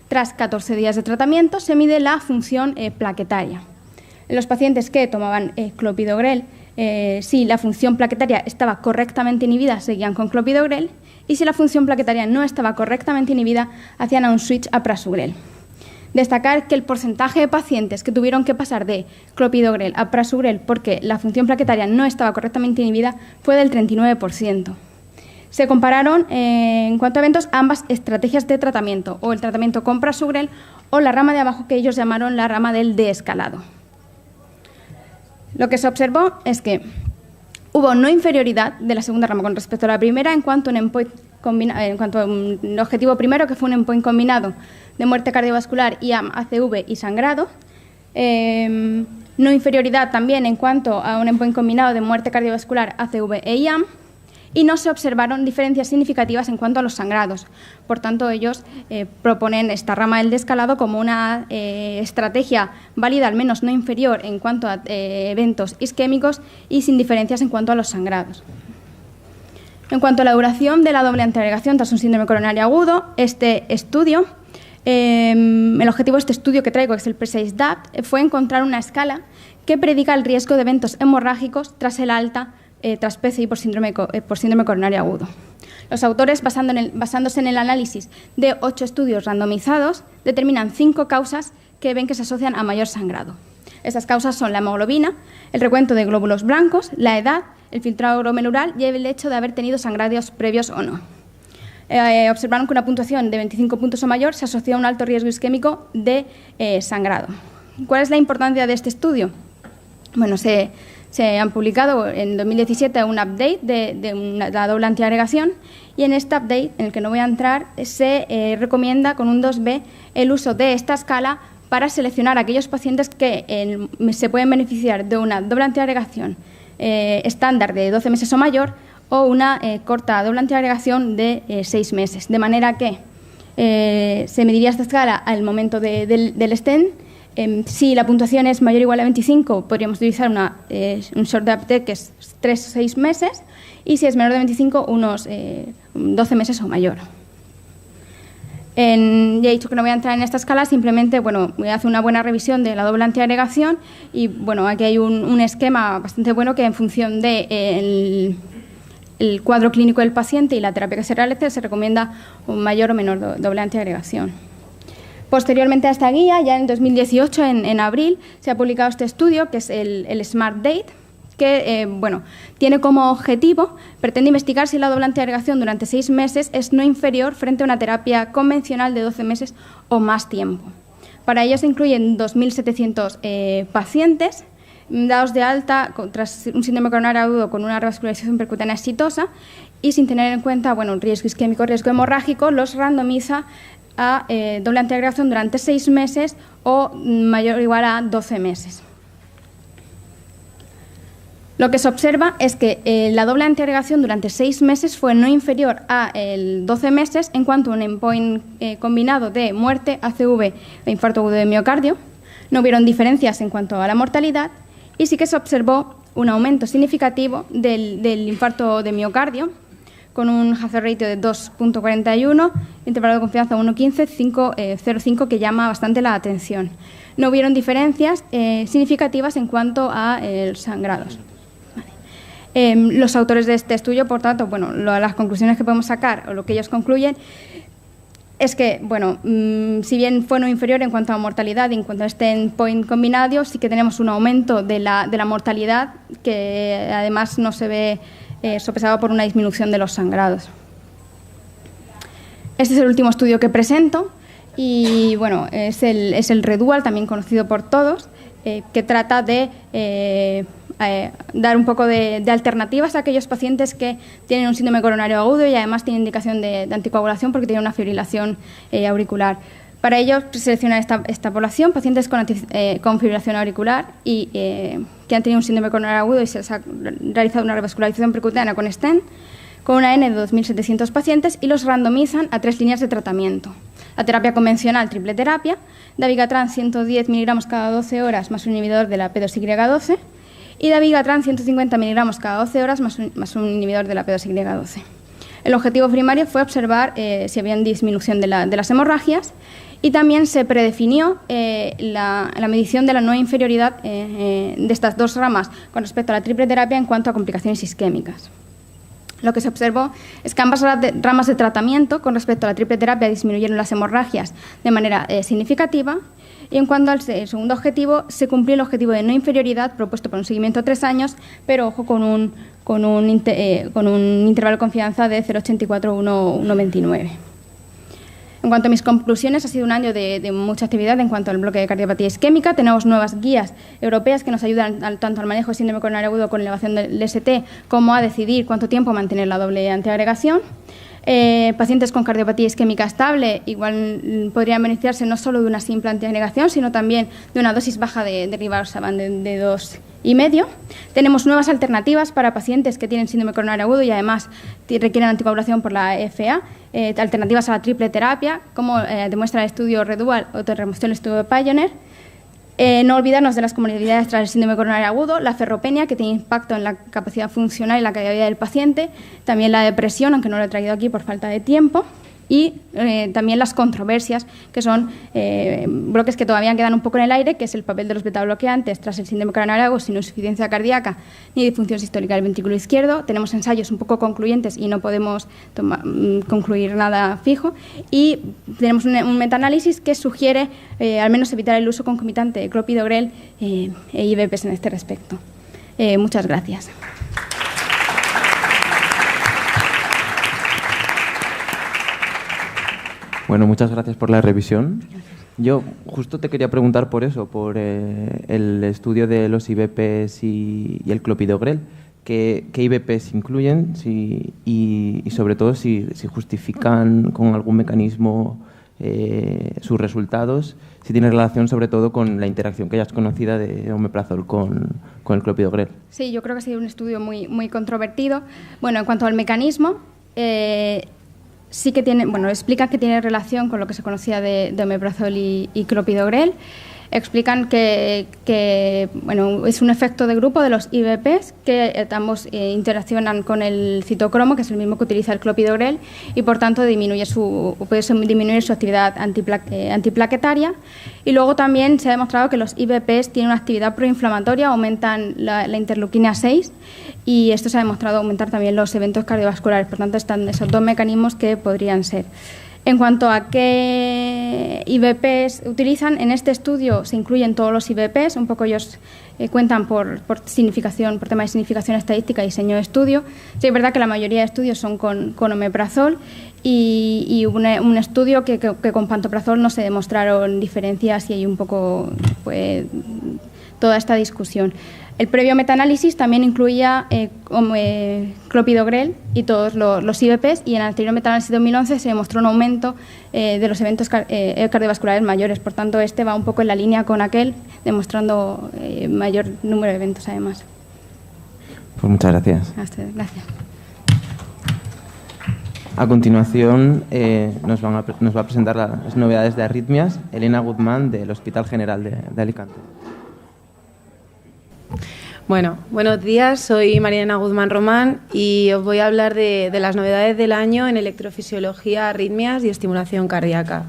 Tras 14 días de tratamiento, se mide la función plaquetaria. En los pacientes que tomaban clopidogrel, si la función plaquetaria estaba correctamente inhibida, seguían con clopidogrel, y si la función plaquetaria no estaba correctamente inhibida, hacían un switch a prasugrel. Destacar que el porcentaje de pacientes que tuvieron que pasar de clopidogrel a prasugrel porque la función plaquetaria no estaba correctamente inhibida fue del 39%. Se compararon en cuanto a eventos ambas estrategias de tratamiento, o el tratamiento con prasugrel o la rama de abajo que ellos llamaron la rama del deescalado. Lo que se observó es que hubo no inferioridad de la segunda rama con respecto a la primera en cuanto a un objetivo primero, que fue un endpoint combinado de muerte cardiovascular, IAM, ACV y sangrado. No inferioridad también en cuanto a un endpoint combinado de muerte cardiovascular, ACV e IAM. Y no se observaron diferencias significativas en cuanto a los sangrados. Por tanto, ellos proponen esta rama del descalado como una estrategia válida, al menos no inferior, en cuanto a eventos isquémicos y sin diferencias en cuanto a los sangrados. En cuanto a la duración de la doble antiagregación tras un síndrome coronario agudo, este estudio, el objetivo de este estudio que traigo, que es el PRECISE-DAPT, fue encontrar una escala que predica el riesgo de eventos hemorrágicos tras el alta tras PCI por síndrome coronario agudo. Los autores, basándose en el análisis de 8 estudios randomizados, determinan 5 causas que ven que se asocian a mayor sangrado. Estas causas son la hemoglobina, el recuento de glóbulos blancos, la edad, el filtrado glomerular y el hecho de haber tenido sangrados previos o no. observaron que una puntuación de 25 puntos o mayor se asocia a un alto riesgo isquémico de sangrado. ¿Cuál es la importancia de este estudio? Bueno, se han publicado en 2017 un update de la doble antiagregación, y en este update, en el que no voy a entrar, se recomienda con un 2B el uso de esta escala para seleccionar a aquellos pacientes que se pueden beneficiar de una doble antiagregación estándar de 12 meses o mayor, o una corta doble antiagregación de 6 meses. De manera que se mediría esta escala al momento del stent. Si la puntuación es mayor o igual a 25, podríamos utilizar un short de update, que es 3 o 6 meses, y si es menor de 25, unos 12 meses o mayor. Ya he dicho que no voy a entrar en esta escala, simplemente voy a hacer una buena revisión de la doble antiagregación, y aquí hay un esquema bastante bueno que, en función de el cuadro clínico del paciente y la terapia que se realice, se recomienda un mayor o menor doble antiagregación. Posteriormente a esta guía, ya en 2018, en abril, se ha publicado este estudio, que es el SMART Date, que tiene como objetivo, pretende investigar si la doble antiagregación durante 6 meses es no inferior frente a una terapia convencional de 12 meses o más tiempo. Para ello se incluyen 2.700 pacientes dados de alta tras un síndrome coronario agudo con una revascularización percutánea exitosa, y sin tener en cuenta un riesgo isquémico, riesgo hemorrágico, los randomiza a doble antiagregación durante 6 meses o mayor o igual a 12 meses. Lo que se observa es que la doble antiagregación durante 6 meses fue no inferior a 12 meses en cuanto a un endpoint combinado de muerte, ACV e infarto agudo de miocardio. No hubieron diferencias en cuanto a la mortalidad, y sí que se observó un aumento significativo del infarto de miocardio, con un hazard ratio de 2.41, intervalo de confianza 1.15, 5.05, que llama bastante la atención. No hubieron diferencias significativas en cuanto a sangrados. Los autores de este estudio, por tanto, las conclusiones que podemos sacar, o lo que ellos concluyen, es que, si bien fue no inferior en cuanto a mortalidad y en cuanto a este endpoint combinado, sí que tenemos un aumento de la mortalidad, que además no se ve sopesado por una disminución de los sangrados. Este es el último estudio que presento, y es el REDUAL, también conocido por todos, que trata de dar un poco de alternativas a aquellos pacientes que tienen un síndrome coronario agudo y además tienen indicación de anticoagulación porque tienen una fibrilación auricular. Para ello, seleccionar esta población, pacientes con fibrilación auricular y que han tenido un síndrome coronario agudo y se les ha realizado una revascularización percutánea con stent, con una N de 2.700 pacientes, y los randomizan a 3 líneas de tratamiento. La terapia convencional, triple terapia, dabigatran 110 miligramos cada 12 horas más un inhibidor de la P2Y12, y dabigatran 150 miligramos cada 12 horas más un inhibidor de la P2Y12. El objetivo primario fue observar si había disminución de las hemorragias, y también se predefinió la medición de la no inferioridad de estas dos ramas con respecto a la triple terapia en cuanto a complicaciones isquémicas. Lo que se observó es que ambas ramas de tratamiento con respecto a la triple terapia disminuyeron las hemorragias de manera significativa, y en cuanto al segundo objetivo, se cumplió el objetivo de no inferioridad propuesto por un seguimiento a 3 años, pero ojo, con un intervalo de confianza de 0,84-1,29. En cuanto a mis conclusiones, ha sido un año de mucha actividad en cuanto al bloque de cardiopatía isquémica. Tenemos nuevas guías europeas que nos ayudan tanto al manejo de síndrome coronario agudo con elevación del ST como a decidir cuánto tiempo mantener la doble antiagregación. Pacientes con cardiopatía isquémica estable igual podrían beneficiarse no solo de una simple antiagregación, sino también de una dosis baja de rivaroxaban de 2,5. Tenemos nuevas alternativas para pacientes que tienen síndrome coronario agudo y además requieren anticoagulación por la FA, alternativas a la triple terapia, como demuestra el estudio REDUAL o te demostró el estudio de Pioneer. No olvidarnos de las comorbilidades tras el síndrome coronario agudo, la ferropenia, que tiene impacto en la capacidad funcional y la calidad de vida del paciente, también la depresión, aunque no lo he traído aquí por falta de tiempo, y también las controversias, que son bloques que todavía quedan un poco en el aire, que es el papel de los betabloqueantes tras el síndrome coronario agudo sin insuficiencia cardíaca ni disfunción sistólica del ventrículo izquierdo. Tenemos ensayos un poco concluyentes y no podemos concluir nada fijo, y tenemos un metaanálisis que sugiere al menos evitar el uso concomitante de clopidogrel e IVPs en este respecto. Muchas gracias. Bueno, muchas gracias por la revisión. Yo justo te quería preguntar por eso, por el estudio de los IVPs y el clopidogrel. ¿Qué IVPs incluyen? Y sobre todo si justifican con algún mecanismo sus resultados, si tiene relación sobre todo con la interacción que hayas conocida de omeprazol con el clopidogrel. Sí, yo creo que ha sido un estudio muy controvertido. Bueno, en cuanto al mecanismo, sí que tiene, explican que tiene relación con lo que se conocía de omeprazol y clopidogrel. Explican que es un efecto de grupo de los IVPs que ambos interaccionan con el citocromo, que es el mismo que utiliza el clopidogrel, y por tanto puede disminuir su actividad antiplaquetaria. Y luego también se ha demostrado que los IVPs tienen una actividad proinflamatoria, aumentan la interleuquina 6, y esto se ha demostrado aumentar también los eventos cardiovasculares. Por tanto, están esos dos mecanismos que podrían ser. En cuanto a qué IVPs utilizan, en este estudio se incluyen todos los IVPs, un poco ellos cuentan por significación, por tema de significación estadística y diseño de estudio. Sí, es verdad que la mayoría de estudios son con omeprazol y un estudio que con pantoprazol no se demostraron diferencias y hay un poco toda esta discusión. El previo metaanálisis también incluía clopidogrel y todos los IVPs, y en el anterior metaanálisis de 2011 se demostró un aumento de los eventos cardiovasculares mayores. Por tanto, este va un poco en la línea con aquel, demostrando mayor número de eventos además. Pues muchas gracias. A ustedes, gracias. A continuación nos va a presentar las novedades de arritmias Elena Guzmán del Hospital General de Alicante. Bueno, buenos días, soy Mariana Guzmán Román y os voy a hablar de las novedades del año en electrofisiología, arritmias y estimulación cardíaca.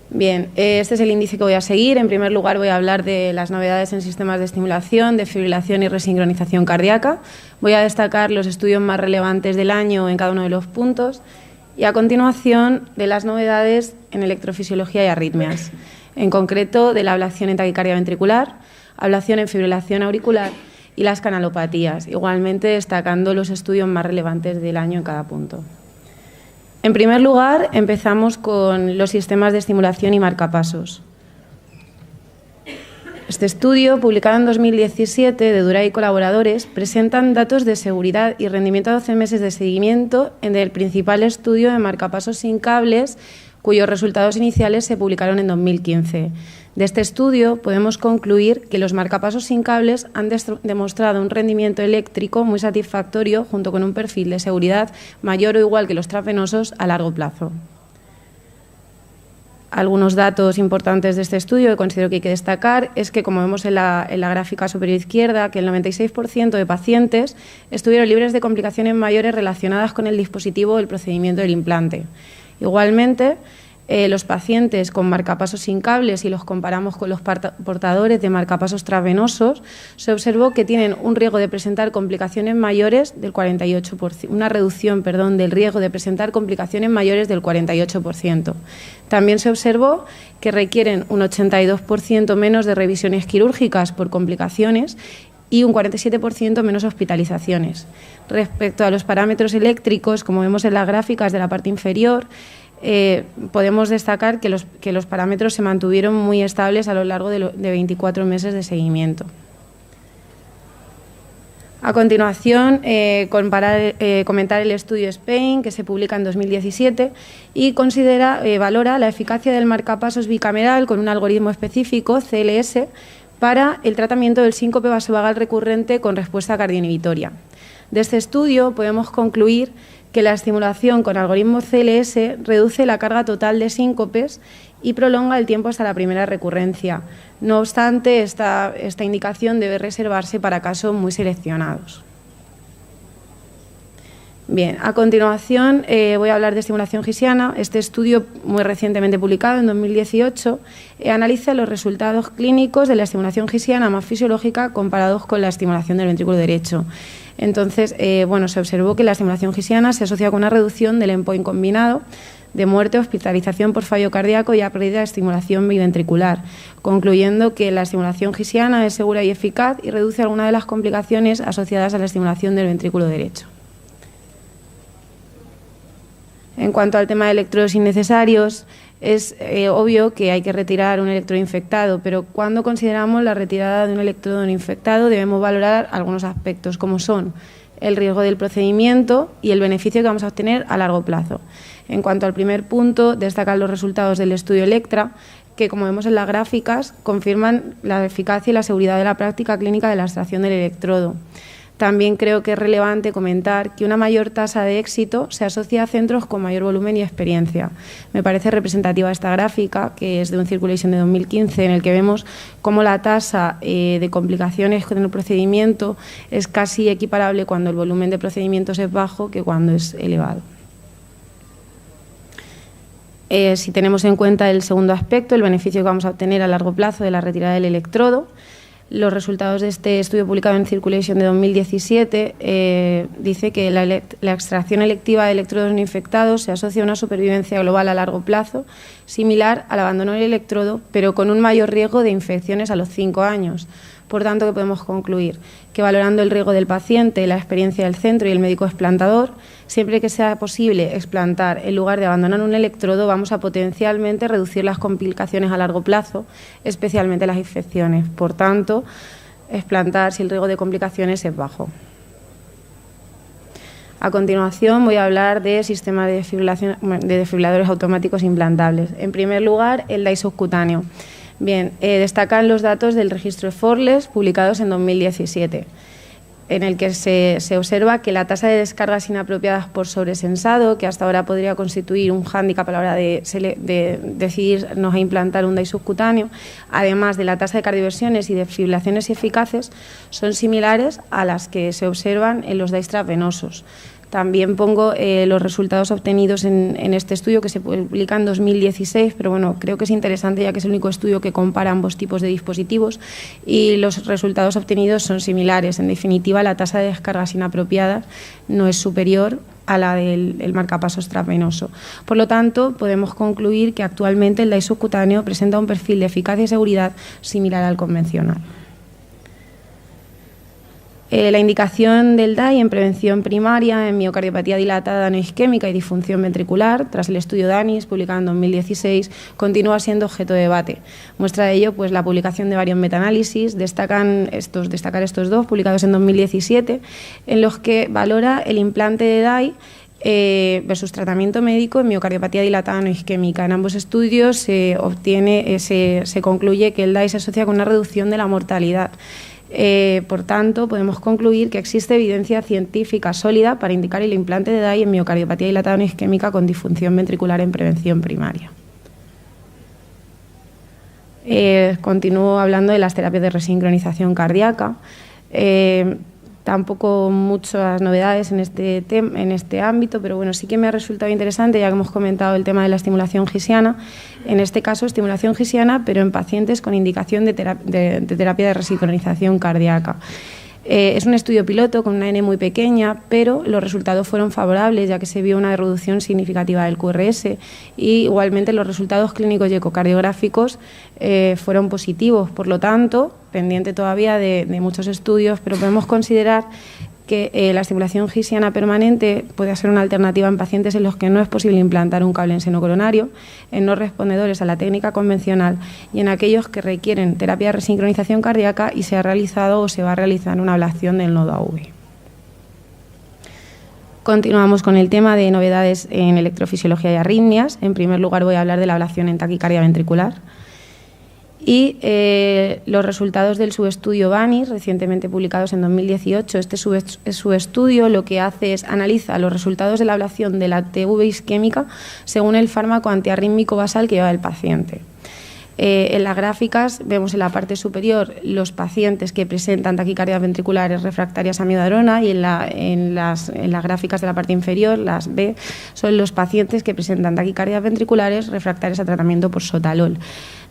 Bien, este es el índice que voy a seguir. En primer lugar voy a hablar de las novedades en sistemas de estimulación, desfibrilación y resincronización cardíaca. Voy a destacar los estudios más relevantes del año en cada uno de los puntos y a continuación de las novedades en electrofisiología y arritmias, en concreto de la ablación en taquicardia ventricular, ablación en fibrilación auricular y las canalopatías, igualmente destacando los estudios más relevantes del año en cada punto. En primer lugar, empezamos con los sistemas de estimulación y marcapasos. Este estudio, publicado en 2017 de Duray y colaboradores, presentan datos de seguridad y rendimiento a 12 meses de seguimiento en el principal estudio de marcapasos sin cables, cuyos resultados iniciales se publicaron en 2015. De este estudio podemos concluir que los marcapasos sin cables han demostrado un rendimiento eléctrico muy satisfactorio junto con un perfil de seguridad mayor o igual que los transvenosos a largo plazo. Algunos datos importantes de este estudio que considero que hay que destacar es que, como vemos en la gráfica superior izquierda, que el 96% de pacientes estuvieron libres de complicaciones mayores relacionadas con el dispositivo o el procedimiento del implante. Igualmente, los pacientes con marcapasos sin cables, si los comparamos con los portadores de marcapasos transvenosos, se observó que tienen un riesgo de presentar complicaciones mayores del 48%, una reducción, del riesgo de presentar complicaciones mayores del 48%. También se observó que requieren un 82% menos de revisiones quirúrgicas por complicaciones y un 47% menos hospitalizaciones. Respecto a los parámetros eléctricos, como vemos en las gráficas de la parte inferior, podemos destacar que los parámetros se mantuvieron muy estables a lo largo de 24 meses de seguimiento. A continuación, comentar el estudio Spain, que se publica en 2017 y valora la eficacia del marcapasos bicameral con un algoritmo específico, CLS, para el tratamiento del síncope vasovagal recurrente con respuesta cardioinhibitoria. De este estudio podemos concluir que la estimulación con algoritmo CLS reduce la carga total de síncopes y prolonga el tiempo hasta la primera recurrencia. No obstante, esta indicación debe reservarse para casos muy seleccionados. Bien, a continuación voy a hablar de estimulación gisiana. Este estudio, muy recientemente publicado en 2018, analiza los resultados clínicos de la estimulación gisiana más fisiológica comparados con la estimulación del ventrículo derecho. Entonces, se observó que la estimulación gisiana se asocia con una reducción del endpoint combinado de muerte, hospitalización por fallo cardíaco y a pérdida de estimulación biventricular, concluyendo que la estimulación gisiana es segura y eficaz y reduce algunas de las complicaciones asociadas a la estimulación del ventrículo derecho. En cuanto al tema de electrodos innecesarios, es obvio que hay que retirar un electrodo infectado, pero cuando consideramos la retirada de un electrodo no infectado debemos valorar algunos aspectos, como son el riesgo del procedimiento y el beneficio que vamos a obtener a largo plazo. En cuanto al primer punto, destacar los resultados del estudio Electra, que, como vemos en las gráficas, confirman la eficacia y la seguridad de la práctica clínica de la extracción del electrodo. También creo que es relevante comentar que una mayor tasa de éxito se asocia a centros con mayor volumen y experiencia. Me parece representativa esta gráfica, que es de un Circulation de 2015, en el que vemos cómo la tasa de complicaciones con el procedimiento es casi equiparable cuando el volumen de procedimientos es bajo que cuando es elevado. Si tenemos en cuenta el segundo aspecto, el beneficio que vamos a obtener a largo plazo de la retirada del electrodo, los resultados de este estudio publicado en Circulation de 2017 dice que la extracción electiva de electrodos no infectados se asocia a una supervivencia global a largo plazo similar al abandono del electrodo, pero con un mayor riesgo de infecciones a los 5 años. Por tanto, ¿qué podemos concluir? Que valorando el riesgo del paciente, la experiencia del centro y el médico explantador, siempre que sea posible explantar en lugar de abandonar un electrodo, vamos a potencialmente reducir las complicaciones a largo plazo, especialmente las infecciones. Por tanto, explantar si el riesgo de complicaciones es bajo. A continuación voy a hablar de sistemas de desfibriladores automáticos implantables. En primer lugar, el DAI subcutáneo. Bien, destacan los datos del registro Forles publicados en 2017, en el que se observa que la tasa de descargas inapropiadas por sobresensado, que hasta ahora podría constituir un hándicap a la hora de decidirnos a implantar un DAI subcutáneo, además de la tasa de cardioversiones y desfibrilaciones eficaces, son similares a las que se observan en los DAIs transvenosos. También pongo los resultados obtenidos en este estudio, que se publica en 2016, pero bueno, creo que es interesante ya que es el único estudio que compara ambos tipos de dispositivos y los resultados obtenidos son similares. En definitiva, la tasa de descargas inapropiadas no es superior a la del marcapasos transvenoso. Por lo tanto, podemos concluir que actualmente el DAI subcutáneo presenta un perfil de eficacia y seguridad similar al convencional. La indicación del DAI en prevención primaria en miocardiopatía dilatada no isquémica y disfunción ventricular, tras el estudio DANIS publicado en 2016, continúa siendo objeto de debate. Muestra de ello pues, la publicación de varios metaanálisis, destacar estos dos publicados en 2017, en los que valora el implante de DAI versus tratamiento médico en miocardiopatía dilatada no isquémica. En ambos estudios se concluye que el DAI se asocia con una reducción de la mortalidad. Por tanto, podemos concluir que existe evidencia científica sólida para indicar el implante de DAI en miocardiopatía dilatada no isquémica con disfunción ventricular en prevención primaria. Continúo hablando de las terapias de resincronización cardíaca. Tampoco muchas novedades en este ámbito, pero bueno, sí que me ha resultado interesante, ya que hemos comentado el tema de la estimulación gisiana. En este caso, estimulación gisiana, pero en pacientes con indicación de terapia de resincronización cardíaca. Es un estudio piloto con una N muy pequeña, pero los resultados fueron favorables, ya que se vio una reducción significativa del QRS y igualmente los resultados clínicos y ecocardiográficos fueron positivos. Por lo tanto, pendiente todavía de muchos estudios, pero podemos considerar que la estimulación gisiana permanente puede ser una alternativa en pacientes en los que no es posible implantar un cable en seno coronario, en no respondedores a la técnica convencional y en aquellos que requieren terapia de resincronización cardíaca y se ha realizado o se va a realizar una ablación del nodo AV. Continuamos con el tema de novedades en electrofisiología y arritmias. En primer lugar voy a hablar de la ablación en taquicardia ventricular. Y los resultados del subestudio VANIS, recientemente publicados en 2018. Este subestudio lo que hace es analiza los resultados de la ablación de la TV isquémica según el fármaco antiarrítmico basal que lleva el paciente. En las gráficas vemos en la parte superior los pacientes que presentan taquicardias ventriculares refractarias a miodarona y en las gráficas de la parte inferior, las B, son los pacientes que presentan taquicardias ventriculares refractarias a tratamiento por sotalol.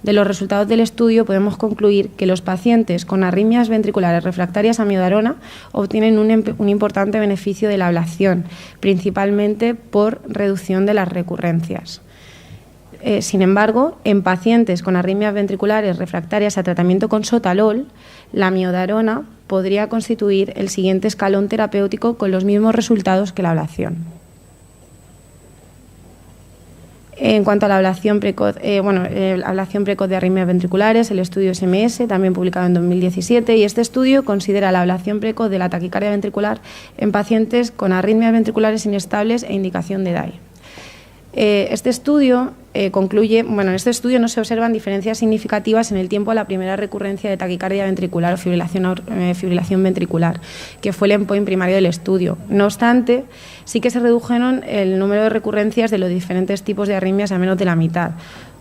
De los resultados del estudio podemos concluir que los pacientes con arritmias ventriculares refractarias a miodarona obtienen un importante beneficio de la ablación, principalmente por reducción de las recurrencias. Sin embargo, en pacientes con arritmias ventriculares refractarias a tratamiento con sotalol, la miodarona podría constituir el siguiente escalón terapéutico con los mismos resultados que la ablación. En cuanto a la ablación precoz, ablación precoz de arritmias ventriculares, el estudio SMS, también publicado en 2017, y este estudio considera la ablación precoz de la taquicardia ventricular en pacientes con arritmias ventriculares inestables e indicación de DAI. Este estudio concluye, en este estudio no se observan diferencias significativas en el tiempo a la primera recurrencia de taquicardia ventricular o fibrilación ventricular, que fue el endpoint primario del estudio. No obstante, sí que se redujeron el número de recurrencias de los diferentes tipos de arritmias a menos de la mitad.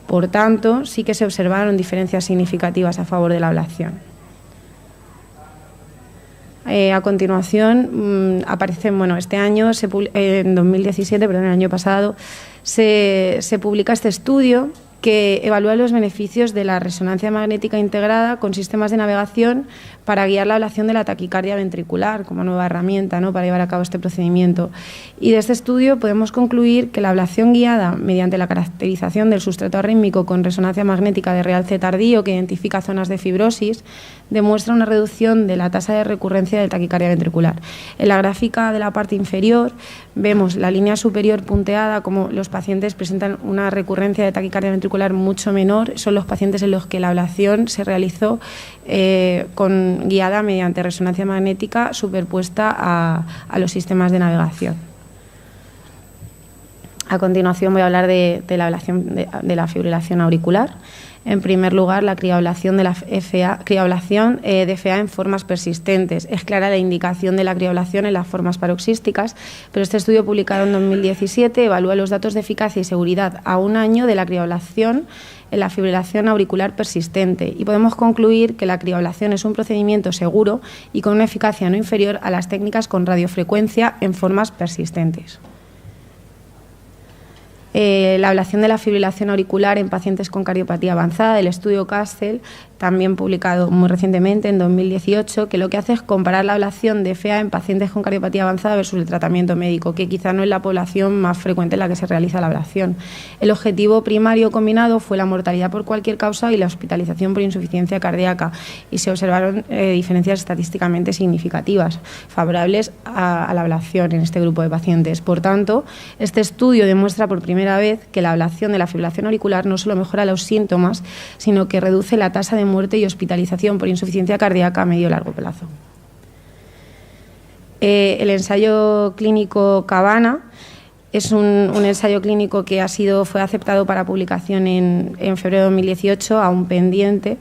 Por tanto, sí que se observaron diferencias significativas a favor de la ablación. A continuación, aparecen, este año, en 2017, el año pasado, se publica este estudio que evalúa los beneficios de la resonancia magnética integrada con sistemas de navegación para guiar la ablación de la taquicardia ventricular como nueva herramienta, ¿no?, para llevar a cabo este procedimiento. Y de este estudio podemos concluir que la ablación guiada mediante la caracterización del sustrato arrítmico con resonancia magnética de realce tardío que identifica zonas de fibrosis demuestra una reducción de la tasa de recurrencia de taquicardia ventricular. En la gráfica de la parte inferior vemos la línea superior punteada como los pacientes presentan una recurrencia de taquicardia ventricular mucho menor, son los pacientes en los que la ablación se realizó guiada mediante resonancia magnética superpuesta a los sistemas de navegación. A continuación voy a hablar de la ablación de la fibrilación auricular. En primer lugar, la crioablación de FA en formas persistentes. Es clara la indicación de la crioablación en las formas paroxísticas, pero este estudio publicado en 2017 evalúa los datos de eficacia y seguridad a un año de la crioablación en la fibrilación auricular persistente y podemos concluir que la crioablación es un procedimiento seguro y con una eficacia no inferior a las técnicas con radiofrecuencia en formas persistentes. La ablación de la fibrilación auricular en pacientes con cardiopatía avanzada del estudio Castle, también publicado muy recientemente en 2018, que lo que hace es comparar la ablación de FA en pacientes con cardiopatía avanzada versus el tratamiento médico, que quizá no es la población más frecuente en la que se realiza la ablación. El objetivo primario combinado fue la mortalidad por cualquier causa y la hospitalización por insuficiencia cardíaca, y se observaron diferencias estadísticamente significativas favorables a la ablación en este grupo de pacientes. Por tanto, este estudio demuestra por primera vez que la ablación de la fibrilación auricular no solo mejora los síntomas, sino que reduce la tasa de muerte y hospitalización por insuficiencia cardíaca a medio y largo plazo. El ensayo clínico Cabana es un ensayo clínico que fue aceptado para publicación en febrero de 2018, aún pendiente,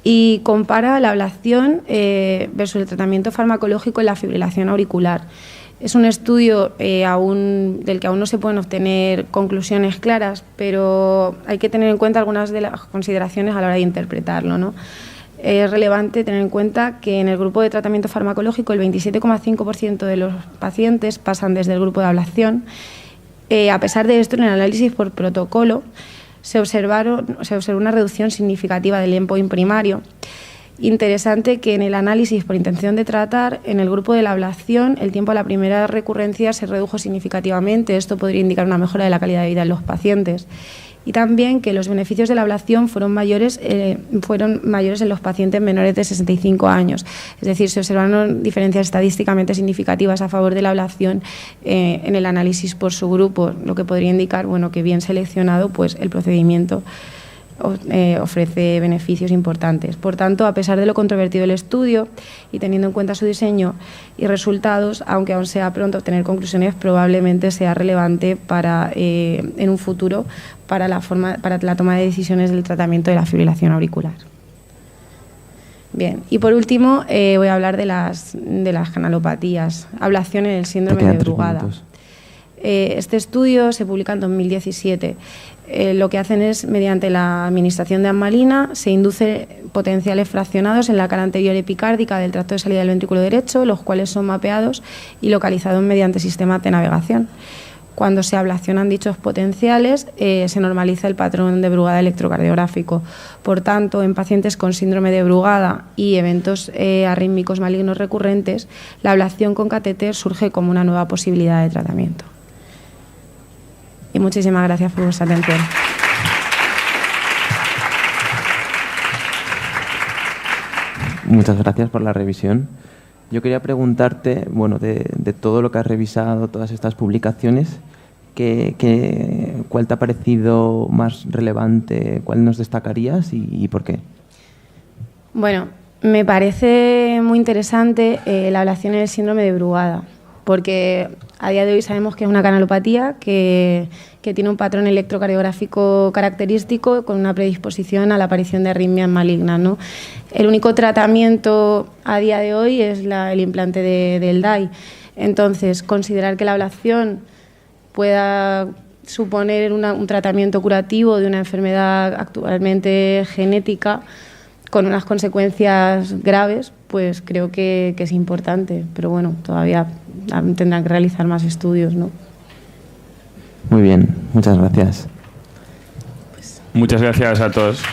y compara la ablación versus el tratamiento farmacológico en la fibrilación auricular. Es un estudio del que aún no se pueden obtener conclusiones claras, pero hay que tener en cuenta algunas de las consideraciones a la hora de interpretarlo, ¿no? Es relevante tener en cuenta que en el grupo de tratamiento farmacológico el 27,5% de los pacientes pasan desde el grupo de ablación. A pesar de esto, en el análisis por protocolo se observó una reducción significativa del endpoint primario. Interesante que en el análisis por intención de tratar, en el grupo de la ablación, el tiempo a la primera recurrencia se redujo significativamente. Esto podría indicar una mejora de la calidad de vida en los pacientes. Y también que los beneficios de la ablación fueron mayores en los pacientes menores de 65 años. Es decir, se observaron diferencias estadísticamente significativas a favor de la ablación en el análisis por subgrupo, lo que podría indicar que bien seleccionado, pues el procedimiento ofrece beneficios importantes. Por tanto, a pesar de lo controvertido del estudio y teniendo en cuenta su diseño y resultados, aunque aún sea pronto obtener conclusiones, probablemente sea relevante en un futuro para la toma de decisiones del tratamiento de la fibrilación auricular. Bien, y por último voy a hablar de las canalopatías, ablación en el síndrome de Brugada. Este estudio se publica en 2017. Lo que hacen es, mediante la administración de ammalina, se induce potenciales fraccionados en la cara anterior epicárdica del tracto de salida del ventrículo derecho, los cuales son mapeados y localizados mediante sistemas de navegación. Cuando se ablacionan dichos potenciales, se normaliza el patrón de Brugada electrocardiográfico. Por tanto, en pacientes con síndrome de Brugada y eventos arrítmicos malignos recurrentes, la ablación con catéter surge como una nueva posibilidad de tratamiento. Y muchísimas gracias por vuestra atención. Muchas gracias por la revisión. Yo quería preguntarte, de todo lo que has revisado, todas estas publicaciones, ¿qué ¿cuál te ha parecido más relevante? ¿Cuál nos destacarías y por qué? Bueno, me parece muy interesante la ablación en el síndrome de Brugada, porque a día de hoy sabemos que es una canalopatía que tiene un patrón electrocardiográfico característico con una predisposición a la aparición de arritmias malignas, ¿no? El único tratamiento a día de hoy es el implante del DAI. Entonces, considerar que la ablación pueda suponer un tratamiento curativo de una enfermedad actualmente genética con unas consecuencias graves, pues creo que es importante. Pero bueno, todavía tendrán que realizar más estudios, ¿no? Muy bien, muchas gracias. Muchas gracias a todos.